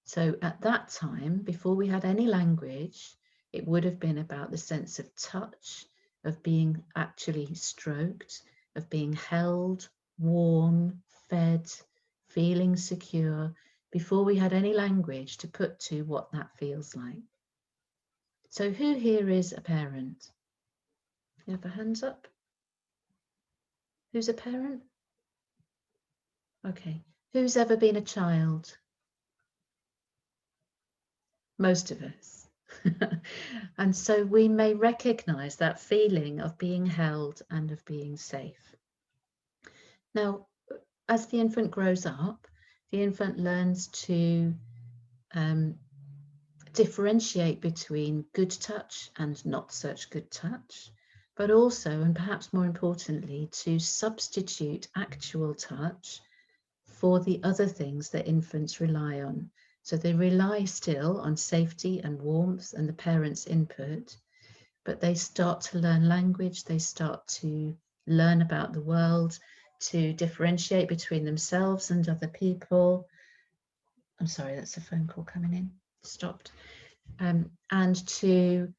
So at that time, before we had any language, it would have been about the sense of touch, of being actually stroked, of being held, warm, fed, feeling secure, before we had any language to put to what that feels like. So who here is a parent? You have a hands up? Who's a parent? Okay. Who's ever been a child? Most of us. And so we may recognize that feeling of being held and of being safe. Now, as the infant grows up, the infant learns to differentiate between good touch and not such good touch, but also, and perhaps more importantly, to substitute actual touch for the other things that infants rely on. So they rely still on safety and warmth and the parents' input, but they start to learn language, they start to learn about the world, to differentiate between themselves and other people. I'm sorry, that's a phone call coming in, stopped. And to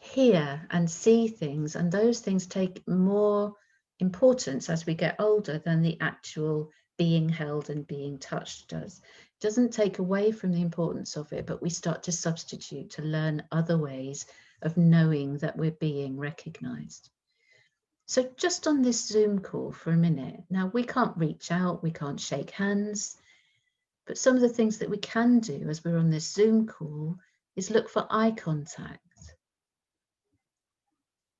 hear and see things, and those things take more importance as we get older than the actual being held and being touched does. It doesn't take away from the importance of it, but we start to substitute to learn other ways of knowing that we're being recognized. So just on this Zoom call for a minute, now we can't reach out, we can't shake hands, but some of the things that we can do as we're on this Zoom call is look for eye contact.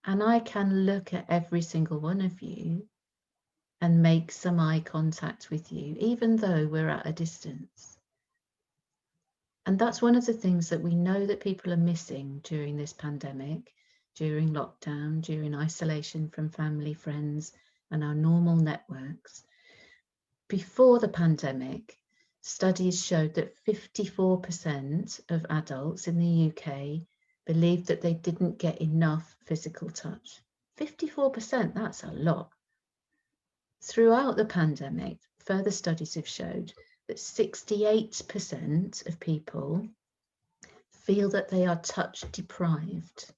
And I can look at every single one of you and make some eye contact with you, even though we're at a distance. And that's one of the things that we know that people are missing during this pandemic, during lockdown, during isolation from family, friends, and our normal networks. Before the pandemic, studies showed that 54% of adults in the UK believed that they didn't get enough physical touch. 54%, that's a lot. Throughout the pandemic, further studies have showed that 68% of people feel that they are touch deprived.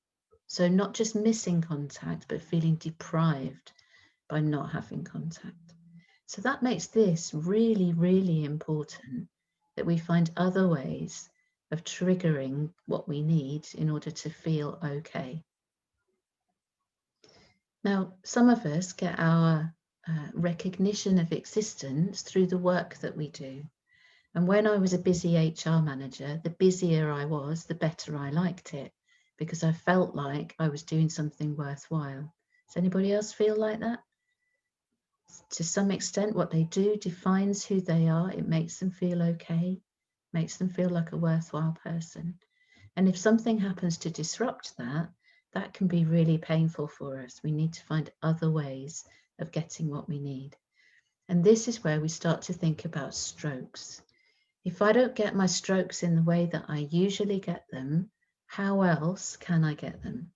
So not just missing contact, but feeling deprived by not having contact. So that makes this really, really important, that we find other ways of triggering what we need in order to feel okay. Now, some of us get our recognition of existence through the work that we do. And when I was a busy HR manager, the busier I was, the better I liked it, because I felt like I was doing something worthwhile. Does anybody else feel like that? To some extent, what they do defines who they are. It makes them feel okay, makes them feel like a worthwhile person. And if something happens to disrupt that, that can be really painful for us. We need to find other ways of getting what we need. And this is where we start to think about strokes. If I don't get my strokes in the way that I usually get them, how else can I get them?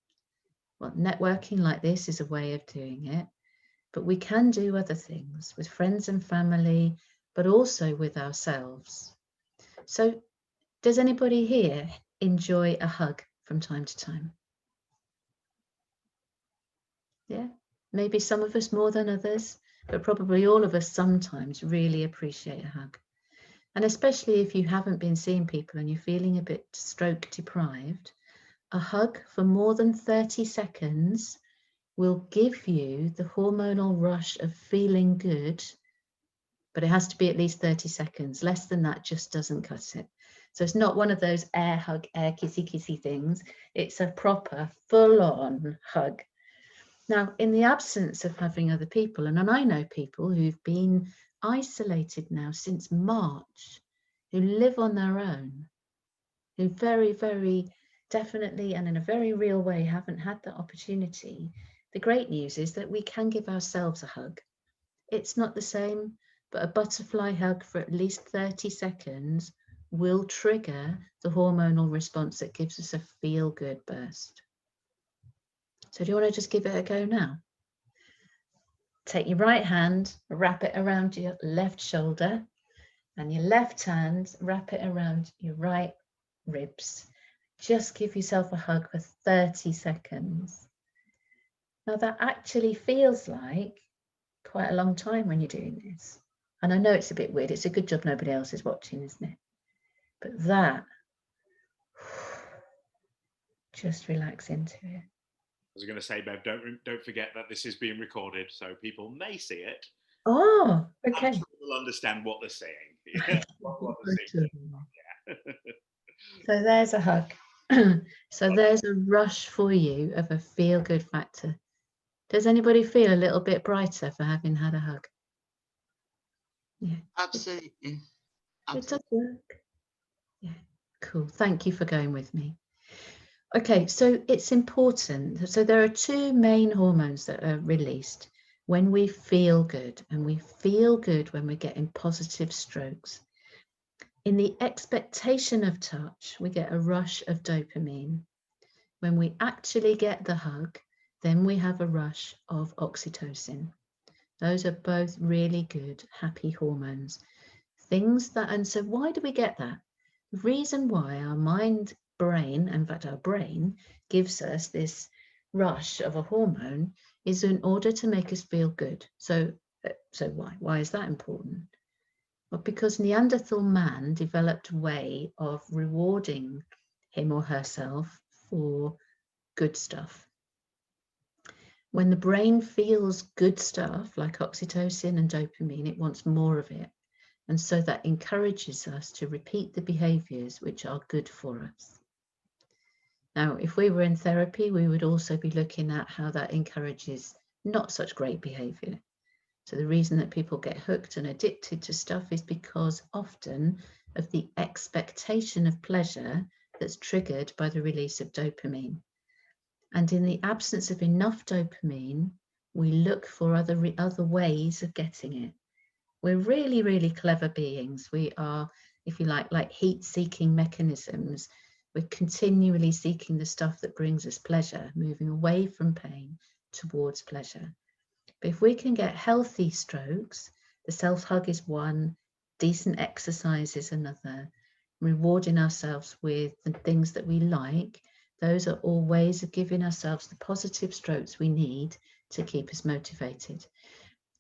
Well, networking like this is a way of doing it, but we can do other things with friends and family, but also with ourselves. So does anybody here enjoy a hug from time to time? Yeah, maybe some of us more than others, but probably all of us sometimes really appreciate a hug. And especially if you haven't been seeing people and you're feeling a bit stroke deprived, a hug for more than 30 seconds will give you the hormonal rush of feeling good, but it has to be at least 30 seconds. Less than that just doesn't cut it. So it's not one of those air hug, air kissy things. It's a proper full-on hug. Now, in the absence of having other people, and I know people who've been isolated now since March, who live on their own, who very, very definitely and in a very real way haven't had the opportunity. The great news is that we can give ourselves a hug. It's not the same, but a butterfly hug for at least 30 seconds will trigger the hormonal response that gives us a feel-good burst. So do you want to just give it a go now? Take your right hand, wrap it around your left shoulder, and your left hand, wrap it around your right ribs. Just give yourself a hug for 30 seconds. Now that actually feels like quite a long time when you're doing this. And I know it's a bit weird. It's a good job nobody else is watching, isn't it? But that, just relax into it. I was going to say, Bev, don't forget that this is being recorded, so people may see it. Oh, okay. We'll understand what they're saying. Yeah. So there's a hug. So there's a rush for you of a feel-good factor. Does anybody feel a little bit brighter for having had a hug? Yeah. Absolutely. It does work. Yeah, cool. Thank you for going with me. Okay, so it's important. So there are two main hormones that are released when we feel good, and we feel good when we're getting positive strokes. In the expectation of touch, we get a rush of dopamine. When we actually get the hug, then we have a rush of oxytocin. Those are both really good, happy hormones. Things that, and so why do we get that? The reason why our brain, in fact, our brain gives us this rush of a hormone is in order to make us feel good. So why? Why is that important? Well, because Neanderthal man developed a way of rewarding him or herself for good stuff. When the brain feels good stuff like oxytocin and dopamine, it wants more of it. And so that encourages us to repeat the behaviors which are good for us. Now, if we were in therapy, we would also be looking at how that encourages not such great behavior. So the reason that people get hooked and addicted to stuff is because often of the expectation of pleasure that's triggered by the release of dopamine. And in the absence of enough dopamine, we look for other ways of getting it. We're really, really clever beings. We are, if you like heat-seeking mechanisms. We're continually seeking the stuff that brings us pleasure, moving away from pain towards pleasure. But if we can get healthy strokes, the self-hug is one, decent exercise is another, rewarding ourselves with the things that we like, those are all ways of giving ourselves the positive strokes we need to keep us motivated.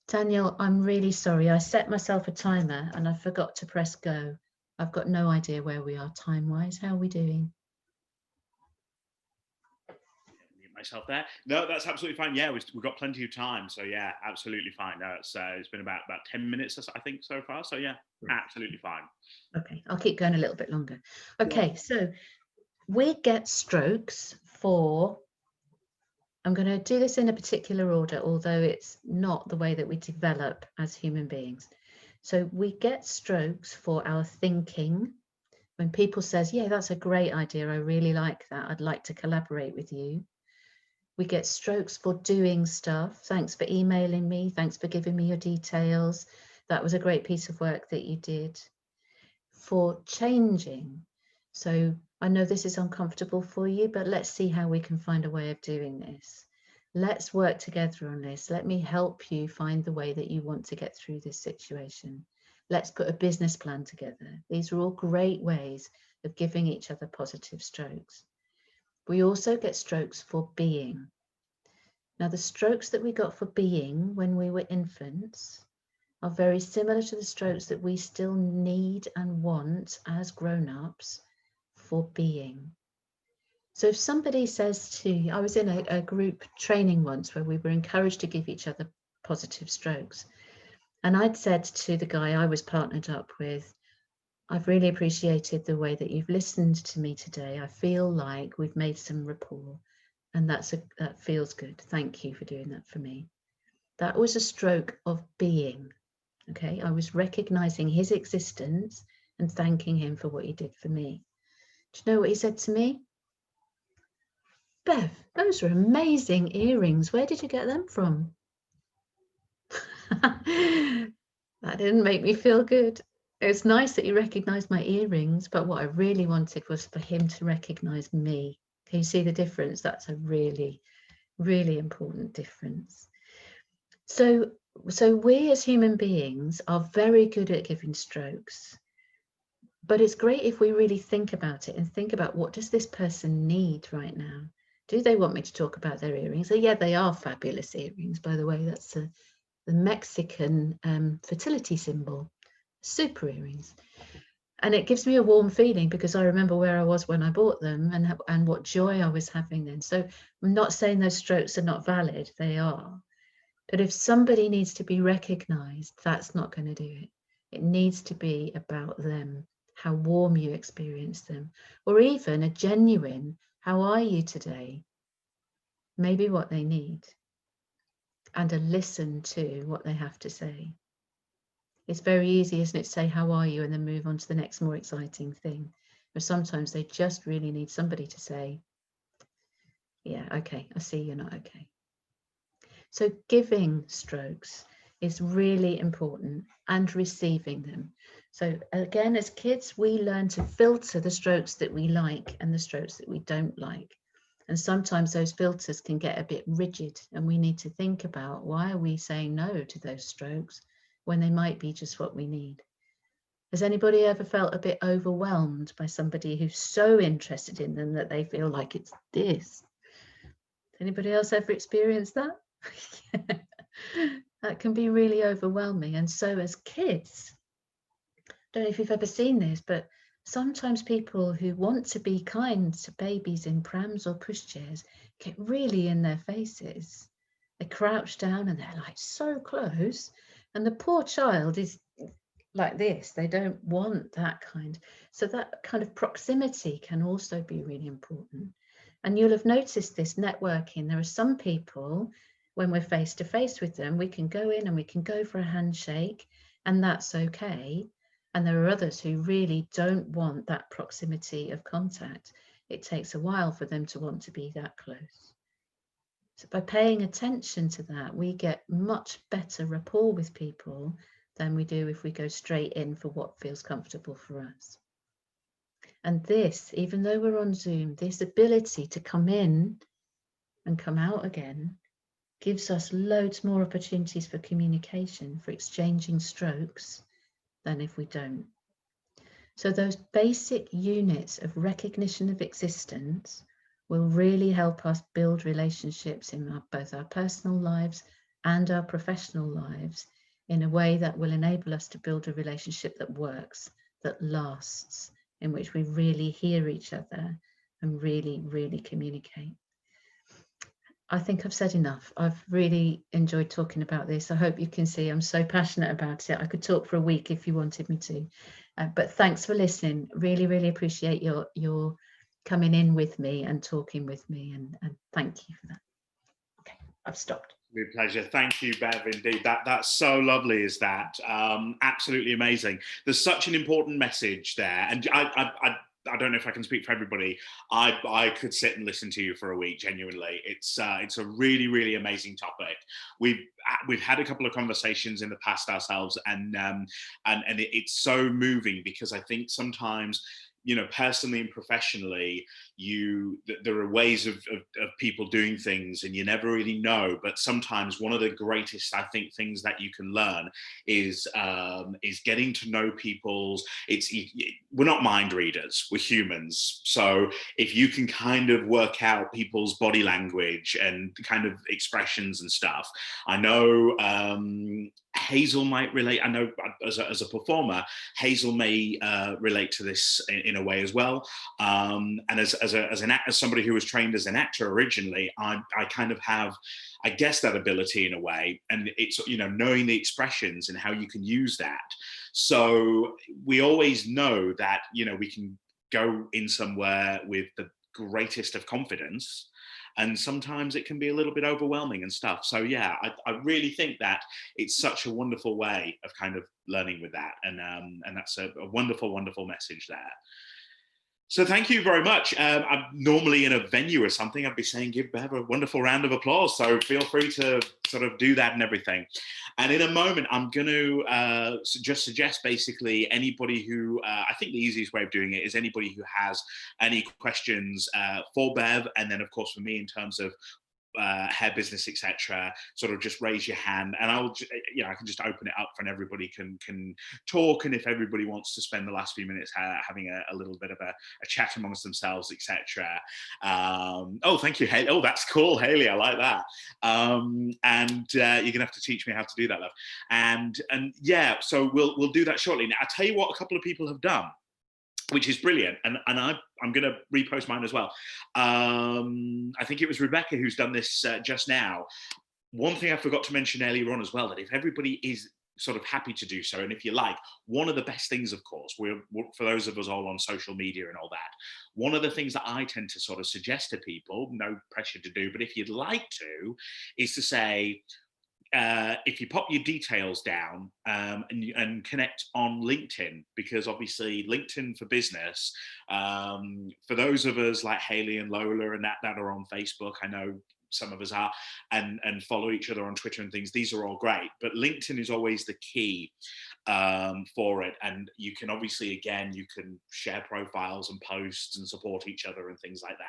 Daniel, I'm really sorry. I set myself a timer and I forgot to press go. I've got no idea where we are time-wise. How are we doing? Myself there. No, that's absolutely fine. Yeah, we've got plenty of time. So yeah, absolutely fine. No, it's been about 10 minutes, I think, so far. So yeah, absolutely fine. Okay, I'll keep going a little bit longer. Okay, so we get strokes for, I'm going to do this in a particular order, although it's not the way that we develop as human beings. So we get strokes for our thinking. When people says, yeah, that's a great idea, I really like that, I'd like to collaborate with you. We get strokes for doing stuff. Thanks for emailing me. Thanks for giving me your details. That was a great piece of work that you did. For changing. So I know this is uncomfortable for you, but let's see how we can find a way of doing this. Let's work together on this. Let me help you find the way that you want to get through this situation. Let's put a business plan together. These are all great ways of giving each other positive strokes. We also get strokes for being. Now, the strokes that we got for being when we were infants are very similar to the strokes that we still need and want as grown-ups for being. So if somebody says to you, I was in a group training once where we were encouraged to give each other positive strokes. And I'd said to the guy I was partnered up with, I've really appreciated the way that you've listened to me today. I feel like we've made some rapport, and that feels good. Thank you for doing that for me. That was a stroke of being. Okay, I was recognizing his existence and thanking him for what he did for me. Do you know what he said to me? Bev, those are amazing earrings. Where did you get them from? That didn't make me feel good. It was nice that he recognized my earrings, but what I really wanted was for him to recognize me. Can you see the difference? That's a really, really important difference. So we as human beings are very good at giving strokes, but it's great if we really think about it and think about, what does this person need right now? Do they want me to talk about their earrings? So yeah, they are fabulous earrings, by the way. That's the Mexican fertility symbol. Super earrings. And it gives me a warm feeling because I remember where I was when I bought them and what joy I was having then. So I'm not saying those strokes are not valid, they are. But if somebody needs to be recognized, that's not going to do it. It needs to be about them, how warm you experience them, or even a genuine, how are you today? Maybe what they need, and a listen to what they have to say. It's very easy, isn't it, to say, how are you, and then move on to the next more exciting thing. But sometimes they just really need somebody to say, yeah, okay, I see you're not okay. So giving strokes is really important, and receiving them. So again, as kids, we learn to filter the strokes that we like and the strokes that we don't like. And sometimes those filters can get a bit rigid, and we need to think about, why are we saying no to those strokes when they might be just what we need? Has anybody ever felt a bit overwhelmed by somebody who's so interested in them that they feel like it's this? Anybody else ever experienced that? That can be really overwhelming. And so as kids, I don't know if you've ever seen this, but sometimes people who want to be kind to babies in prams or pushchairs get really in their faces. They crouch down and they're like so close, and the poor child is like this. They don't want that kind. So that kind of proximity can also be really important. And you'll have noticed this networking. There are some people, when we're face to face with them, we can go in and we can go for a handshake, and that's okay. And there are others who really don't want that proximity of contact. It takes a while for them to want to be that close. So by paying attention to that, we get much better rapport with people than we do if we go straight in for what feels comfortable for us. And this, even though we're on Zoom, this ability to come in and come out again gives us loads more opportunities for communication, for exchanging strokes, than if we don't. So those basic units of recognition of existence, will really help us build relationships in both our personal lives and our professional lives in a way that will enable us to build a relationship that works, that lasts, in which we really hear each other and really, really communicate. I think I've said enough. I've really enjoyed talking about this. I hope you can see I'm so passionate about it. I could talk for a week if you wanted me to. But thanks for listening. Really, really appreciate your coming in with me and talking with me. And thank you for that. Okay, I've stopped. My pleasure. Thank you, Bev. Indeed, that's so lovely. Is that absolutely amazing? There's such an important message there, and I don't know if I can speak for everybody. I could sit and listen to you for a week. Genuinely, it's a really, really amazing topic. We've had a couple of conversations in the past ourselves, and it's so moving because I think sometimes, you know, personally and professionally, there are ways of people doing things and you never really know. But sometimes one of the greatest, I think, things that you can learn is getting to know people's. We're not mind readers, we're humans. So if you can kind of work out people's body language and kind of expressions and stuff, I know Hazel might relate. I know as a performer, Hazel may relate to this in a way as well. And as somebody who was trained as an actor originally, I kind of have, I guess, that ability in a way. And it's, you know, knowing the expressions and how you can use that. So we always know that, you know, we can go in somewhere with the greatest of confidence, and sometimes it can be a little bit overwhelming and stuff. So yeah, I really think that it's such a wonderful way of kind of learning with that, and that's a wonderful, wonderful message there. So thank you very much. I'm normally in a venue or something, I'd be saying give Bev a wonderful round of applause. So feel free to sort of do that and everything. And in a moment, I'm going to just suggest basically anybody who, I think the easiest way of doing it is anybody who has any questions for Bev, and then of course for me in terms of hair business, etc., sort of just raise your hand, and I'll, you know, I can just open it up and everybody can talk. And if everybody wants to spend the last few minutes having a little bit of a chat amongst themselves, etc. Oh, thank you, Haley. Oh, that's cool, Haley. I like that. And you're gonna have to teach me how to do that, love. And yeah, so we'll do that shortly. Now, I'll tell you what a couple of people have done, which is brilliant, and I'm going to repost mine as well. I think it was Rebecca who's done this just now. One thing I forgot to mention earlier on as well, that if everybody is sort of happy to do so, and if you like, one of the best things, of course, for those of us all on social media and all that, one of the things that I tend to sort of suggest to people, no pressure to do, but if you'd like to, is to say, if you pop your details down and connect on LinkedIn, because obviously LinkedIn for business, for those of us like Haley and Lola and that are on Facebook, I know some of us are, and follow each other on Twitter and things, these are all great, but LinkedIn is always the key for it. And you can obviously, again, you can share profiles and posts and support each other and things like that.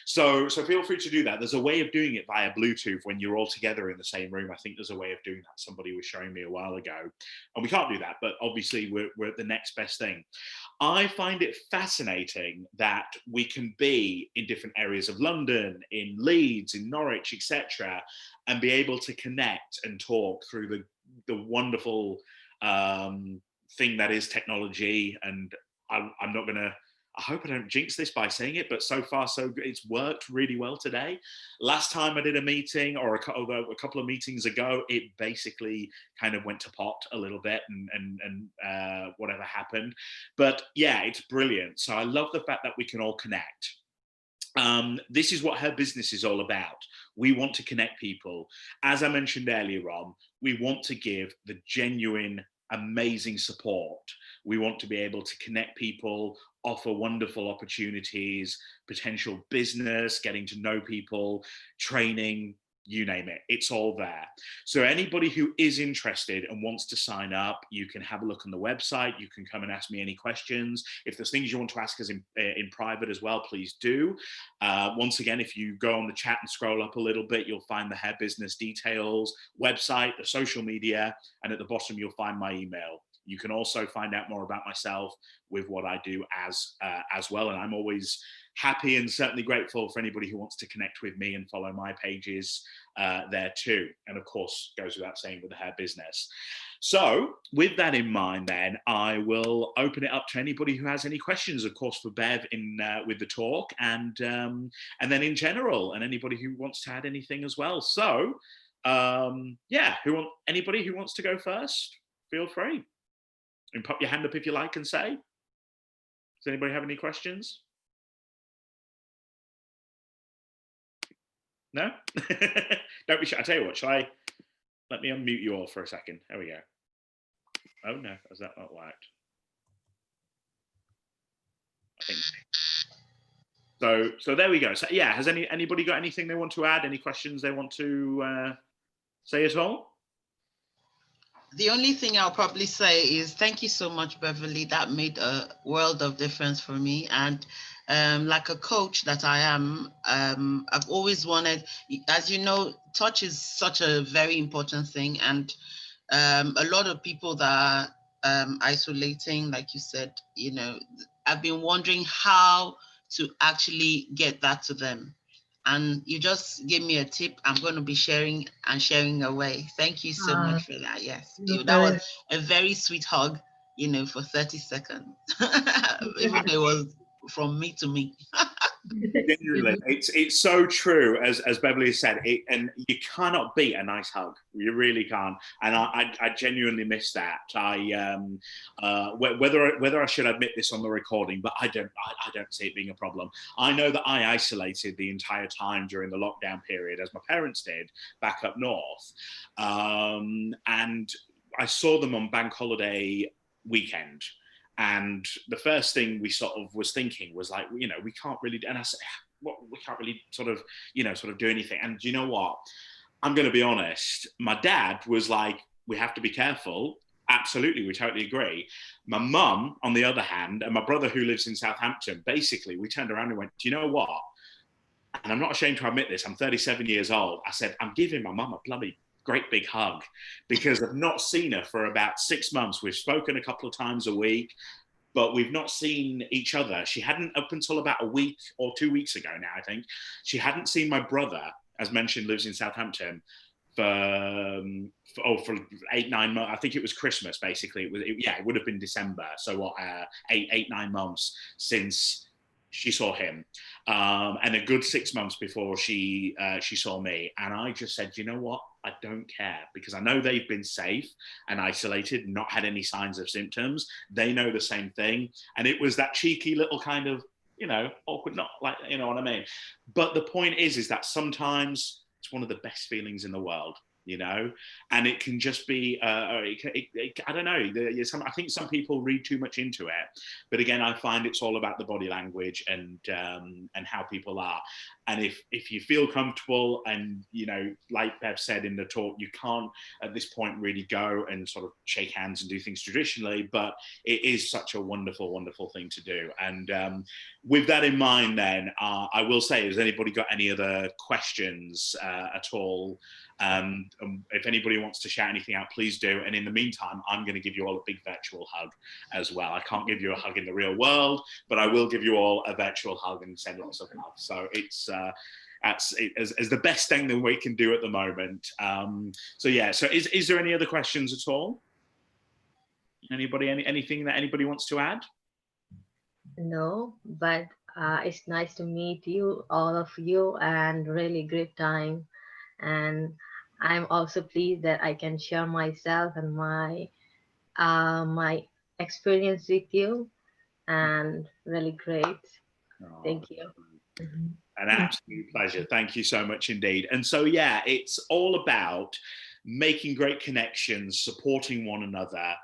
So feel free to do that. There's a way of doing it via Bluetooth when you're all together in the same room. I think there's a way of doing that. Somebody was showing me a while ago, and we can't do that, but obviously we're at the next best thing. I find it fascinating that we can be in different areas of London, in Leeds, in Norwich, etc., and be able to connect and talk through the wonderful thing that is technology. And I'm not going to, I hope I don't jinx this by saying it, but so far so good. It's worked really well today. Last time I did a meeting, or a couple of meetings ago, it basically kind of went to pot a little bit, and whatever happened. But yeah, it's brilliant. So I love the fact that we can all connect. This is what her business is all about. We want to connect people. As I mentioned earlier on, we want to give the genuine, amazing support. We want to be able to connect people, offer wonderful opportunities, potential business, getting to know people, training, you name it, it's all there. So anybody who is interested and wants to sign up, you can have a look on the website. You can come and ask me any questions. If there's things you want to ask us in private as well, please do. Once again, if you go on the chat and scroll up a little bit, you'll find the hair business details, website, the social media, and at the bottom, you'll find my email. You can also find out more about myself with what I do as well. And I'm always happy and certainly grateful for anybody who wants to connect with me and follow my pages there too. And of course, goes without saying with the hair business. So with that in mind, then I will open it up to anybody who has any questions, of course, for Bev in with the talk, and then in general, and anybody who wants to add anything as well. So yeah, anybody who wants to go first, feel free. And pop your hand up if you like and say. Does anybody have any questions? No? Don't be shy. I tell you what, let me unmute you all for a second. There we go. Oh no, has that not worked? I think so there we go. So yeah, has anybody got anything they want to add? Any questions they want to say at all? The only thing I'll probably say is thank you so much, Beverly. That made a world of difference for me. And like a coach that I am, I've always wanted, as you know, touch is such a very important thing. And a lot of people that are isolating, like you said, you know, I've been wondering how to actually get that to them. And you just gave me a tip. I'm going to be sharing away. Thank you so much for that. Yes, that was a very sweet hug, you know, for 30 seconds. Even though it was from me to me. Genuinely, it's so true, as Beverly said, and you cannot beat a nice hug. You really can't. And I genuinely miss that. Whether I should admit this on the recording, but I don't see it being a problem. I know that I isolated the entire time during the lockdown period, as my parents did back up north, and I saw them on bank holiday weekend. And the first thing we sort of was thinking was like, you know, we can't really, and I said, well, we can't really sort of do anything. And you know what? I'm going to be honest. My dad was like, we have to be careful. Absolutely, we totally agree. My mum, on the other hand, and my brother who lives in Southampton, basically, we turned around and went, do you know what? And I'm not ashamed to admit this. I'm 37 years old. I said, I'm giving my mum a bloody great big hug, because I've not seen her for about 6 months. We've spoken a couple of times a week, but we've not seen each other. She hadn't, up until about a week or 2 weeks ago now, I think, she hadn't seen my brother, as mentioned, lives in Southampton, for 8-9 months. I think it was Christmas, basically. It would have been December. So what, 8-9 months since she saw him, and a good 6 months before she saw me. And I just said, you know what? I don't care, because I know they've been safe and isolated, not had any signs of symptoms. They know the same thing. And it was that cheeky little kind of, you know, awkward, not like, you know what I mean? But the point is that sometimes it's one of the best feelings in the world, you know, and it can just be, I don't know, I think some people read too much into it, but again, I find it's all about the body language and how people are. And if you feel comfortable, and, you know, like Bev said in the talk, you can't at this point really go and sort of shake hands and do things traditionally, but it is such a wonderful, wonderful thing to do. And with that in mind, then, I will say, has anybody got any other questions at all? If anybody wants to shout anything out, please do. And in the meantime, I'm going to give you all a big virtual hug as well. I can't give you a hug in the real world, but I will give you all a virtual hug and send lots of love. So it's as the best thing that we can do at the moment. So yeah. So is there any other questions at all? Anybody? Anything that anybody wants to add? No, but it's nice to meet you, all of you, and really great time. And I'm also pleased that I can share myself and my experience with you, and really great. Oh, thank you. An absolute pleasure. Thank you so much indeed. And so, yeah, it's all about making great connections, supporting one another.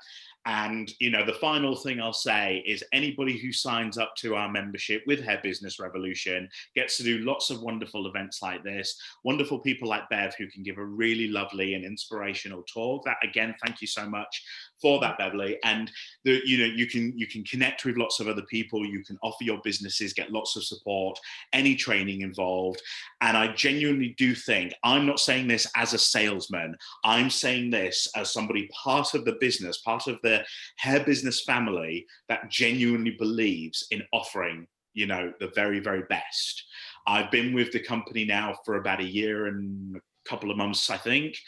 And, you know, the final thing I'll say is anybody who signs up to our membership with Hair Business Revolution gets to do lots of wonderful events like this, wonderful people like Bev who can give a really lovely and inspirational talk. That, again, thank you so much for that, Beverly. And you know, you can connect with lots of other people. You can offer your businesses, get lots of support, any training involved. And I genuinely do think, I'm not saying this as a salesman, I'm saying this as somebody part of the business, part of the hair business family that genuinely believes in offering you know, the very, very best. I've been with the company now for about a year and a couple of months, I think.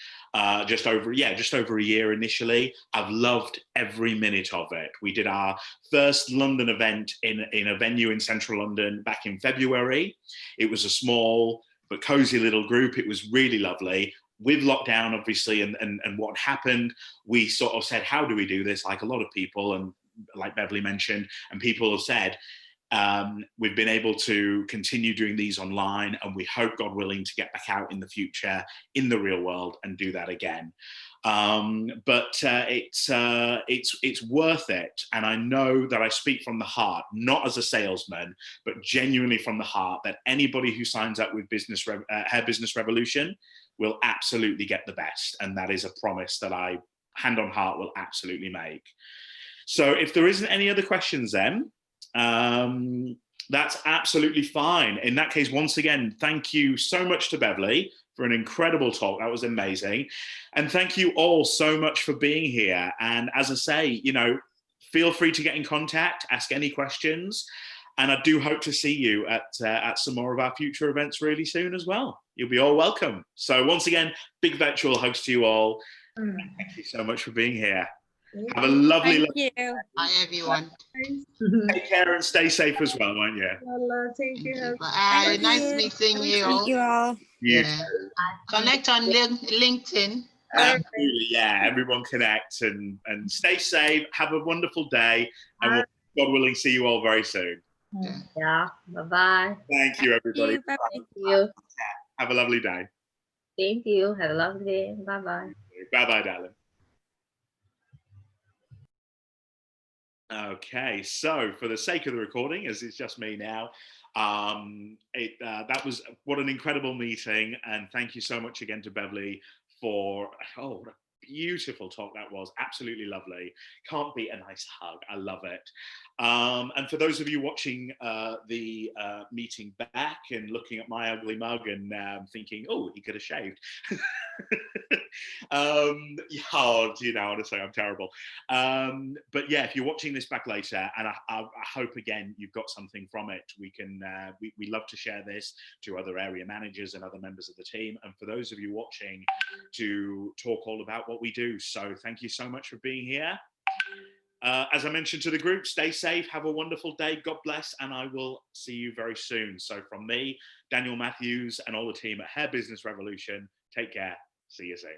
Just over a year initially. I've loved every minute of it. We did our first London event in a venue in central London back in February. It was a small but cozy little group. It was really lovely. With lockdown, obviously, and what happened, we sort of said, how do we do this? Like a lot of people, and like Beverly mentioned, and people have said, we've been able to continue doing these online, and we hope, God willing, to get back out in the future in the real world and do that again. But it's worth it, and I know that I speak from the heart, not as a salesman, but genuinely from the heart, that anybody who signs up with Hair Business Revolution will absolutely get the best, and that is a promise that I, hand on heart, will absolutely make. So if there isn't any other questions then, that's absolutely fine. In that case, once again, thank you so much to Beverly for an incredible talk. That was amazing. And thank you all so much for being here. And as I say, you know, feel free to get in contact, ask any questions. And I do hope to see you at some more of our future events really soon as well. You'll be all welcome. So once again, big virtual hugs to you all. Thank you so much for being here. Have a lovely Thank you. Bye, everyone. Take care and stay safe as well, won't you? Thank you. Bye. Nice meeting you all. Meet you all. Yeah. Connect on LinkedIn. Absolutely, yeah. Everyone connect and stay safe. Have a wonderful day, and we'll, God willing, see you all very soon. Yeah. Bye-bye. Thank you, everybody. Bye. Thank you. Have a lovely day. Thank you. Have a lovely day. Bye-bye. Bye-bye, darling. Okay, so for the sake of the recording, as it's just me now, that was what an incredible meeting, and thank you so much again to Beverly for what a beautiful talk that was. Absolutely lovely. Can't beat a nice hug. I love it. And for those of you watching the meeting back and looking at my ugly mug and thinking, oh, he could have shaved. You know, honestly, I'm terrible. But yeah, if you're watching this back later, and I hope again you've got something from it, we love to share this to other area managers and other members of the team, and for those of you watching, to talk all about what we do. So thank you so much for being here. As I mentioned to the group, stay safe, have a wonderful day, God bless, and I will see you very soon. So from me, Daniel Matthews, and all the team at Hair Business Revolution, take care. See you soon.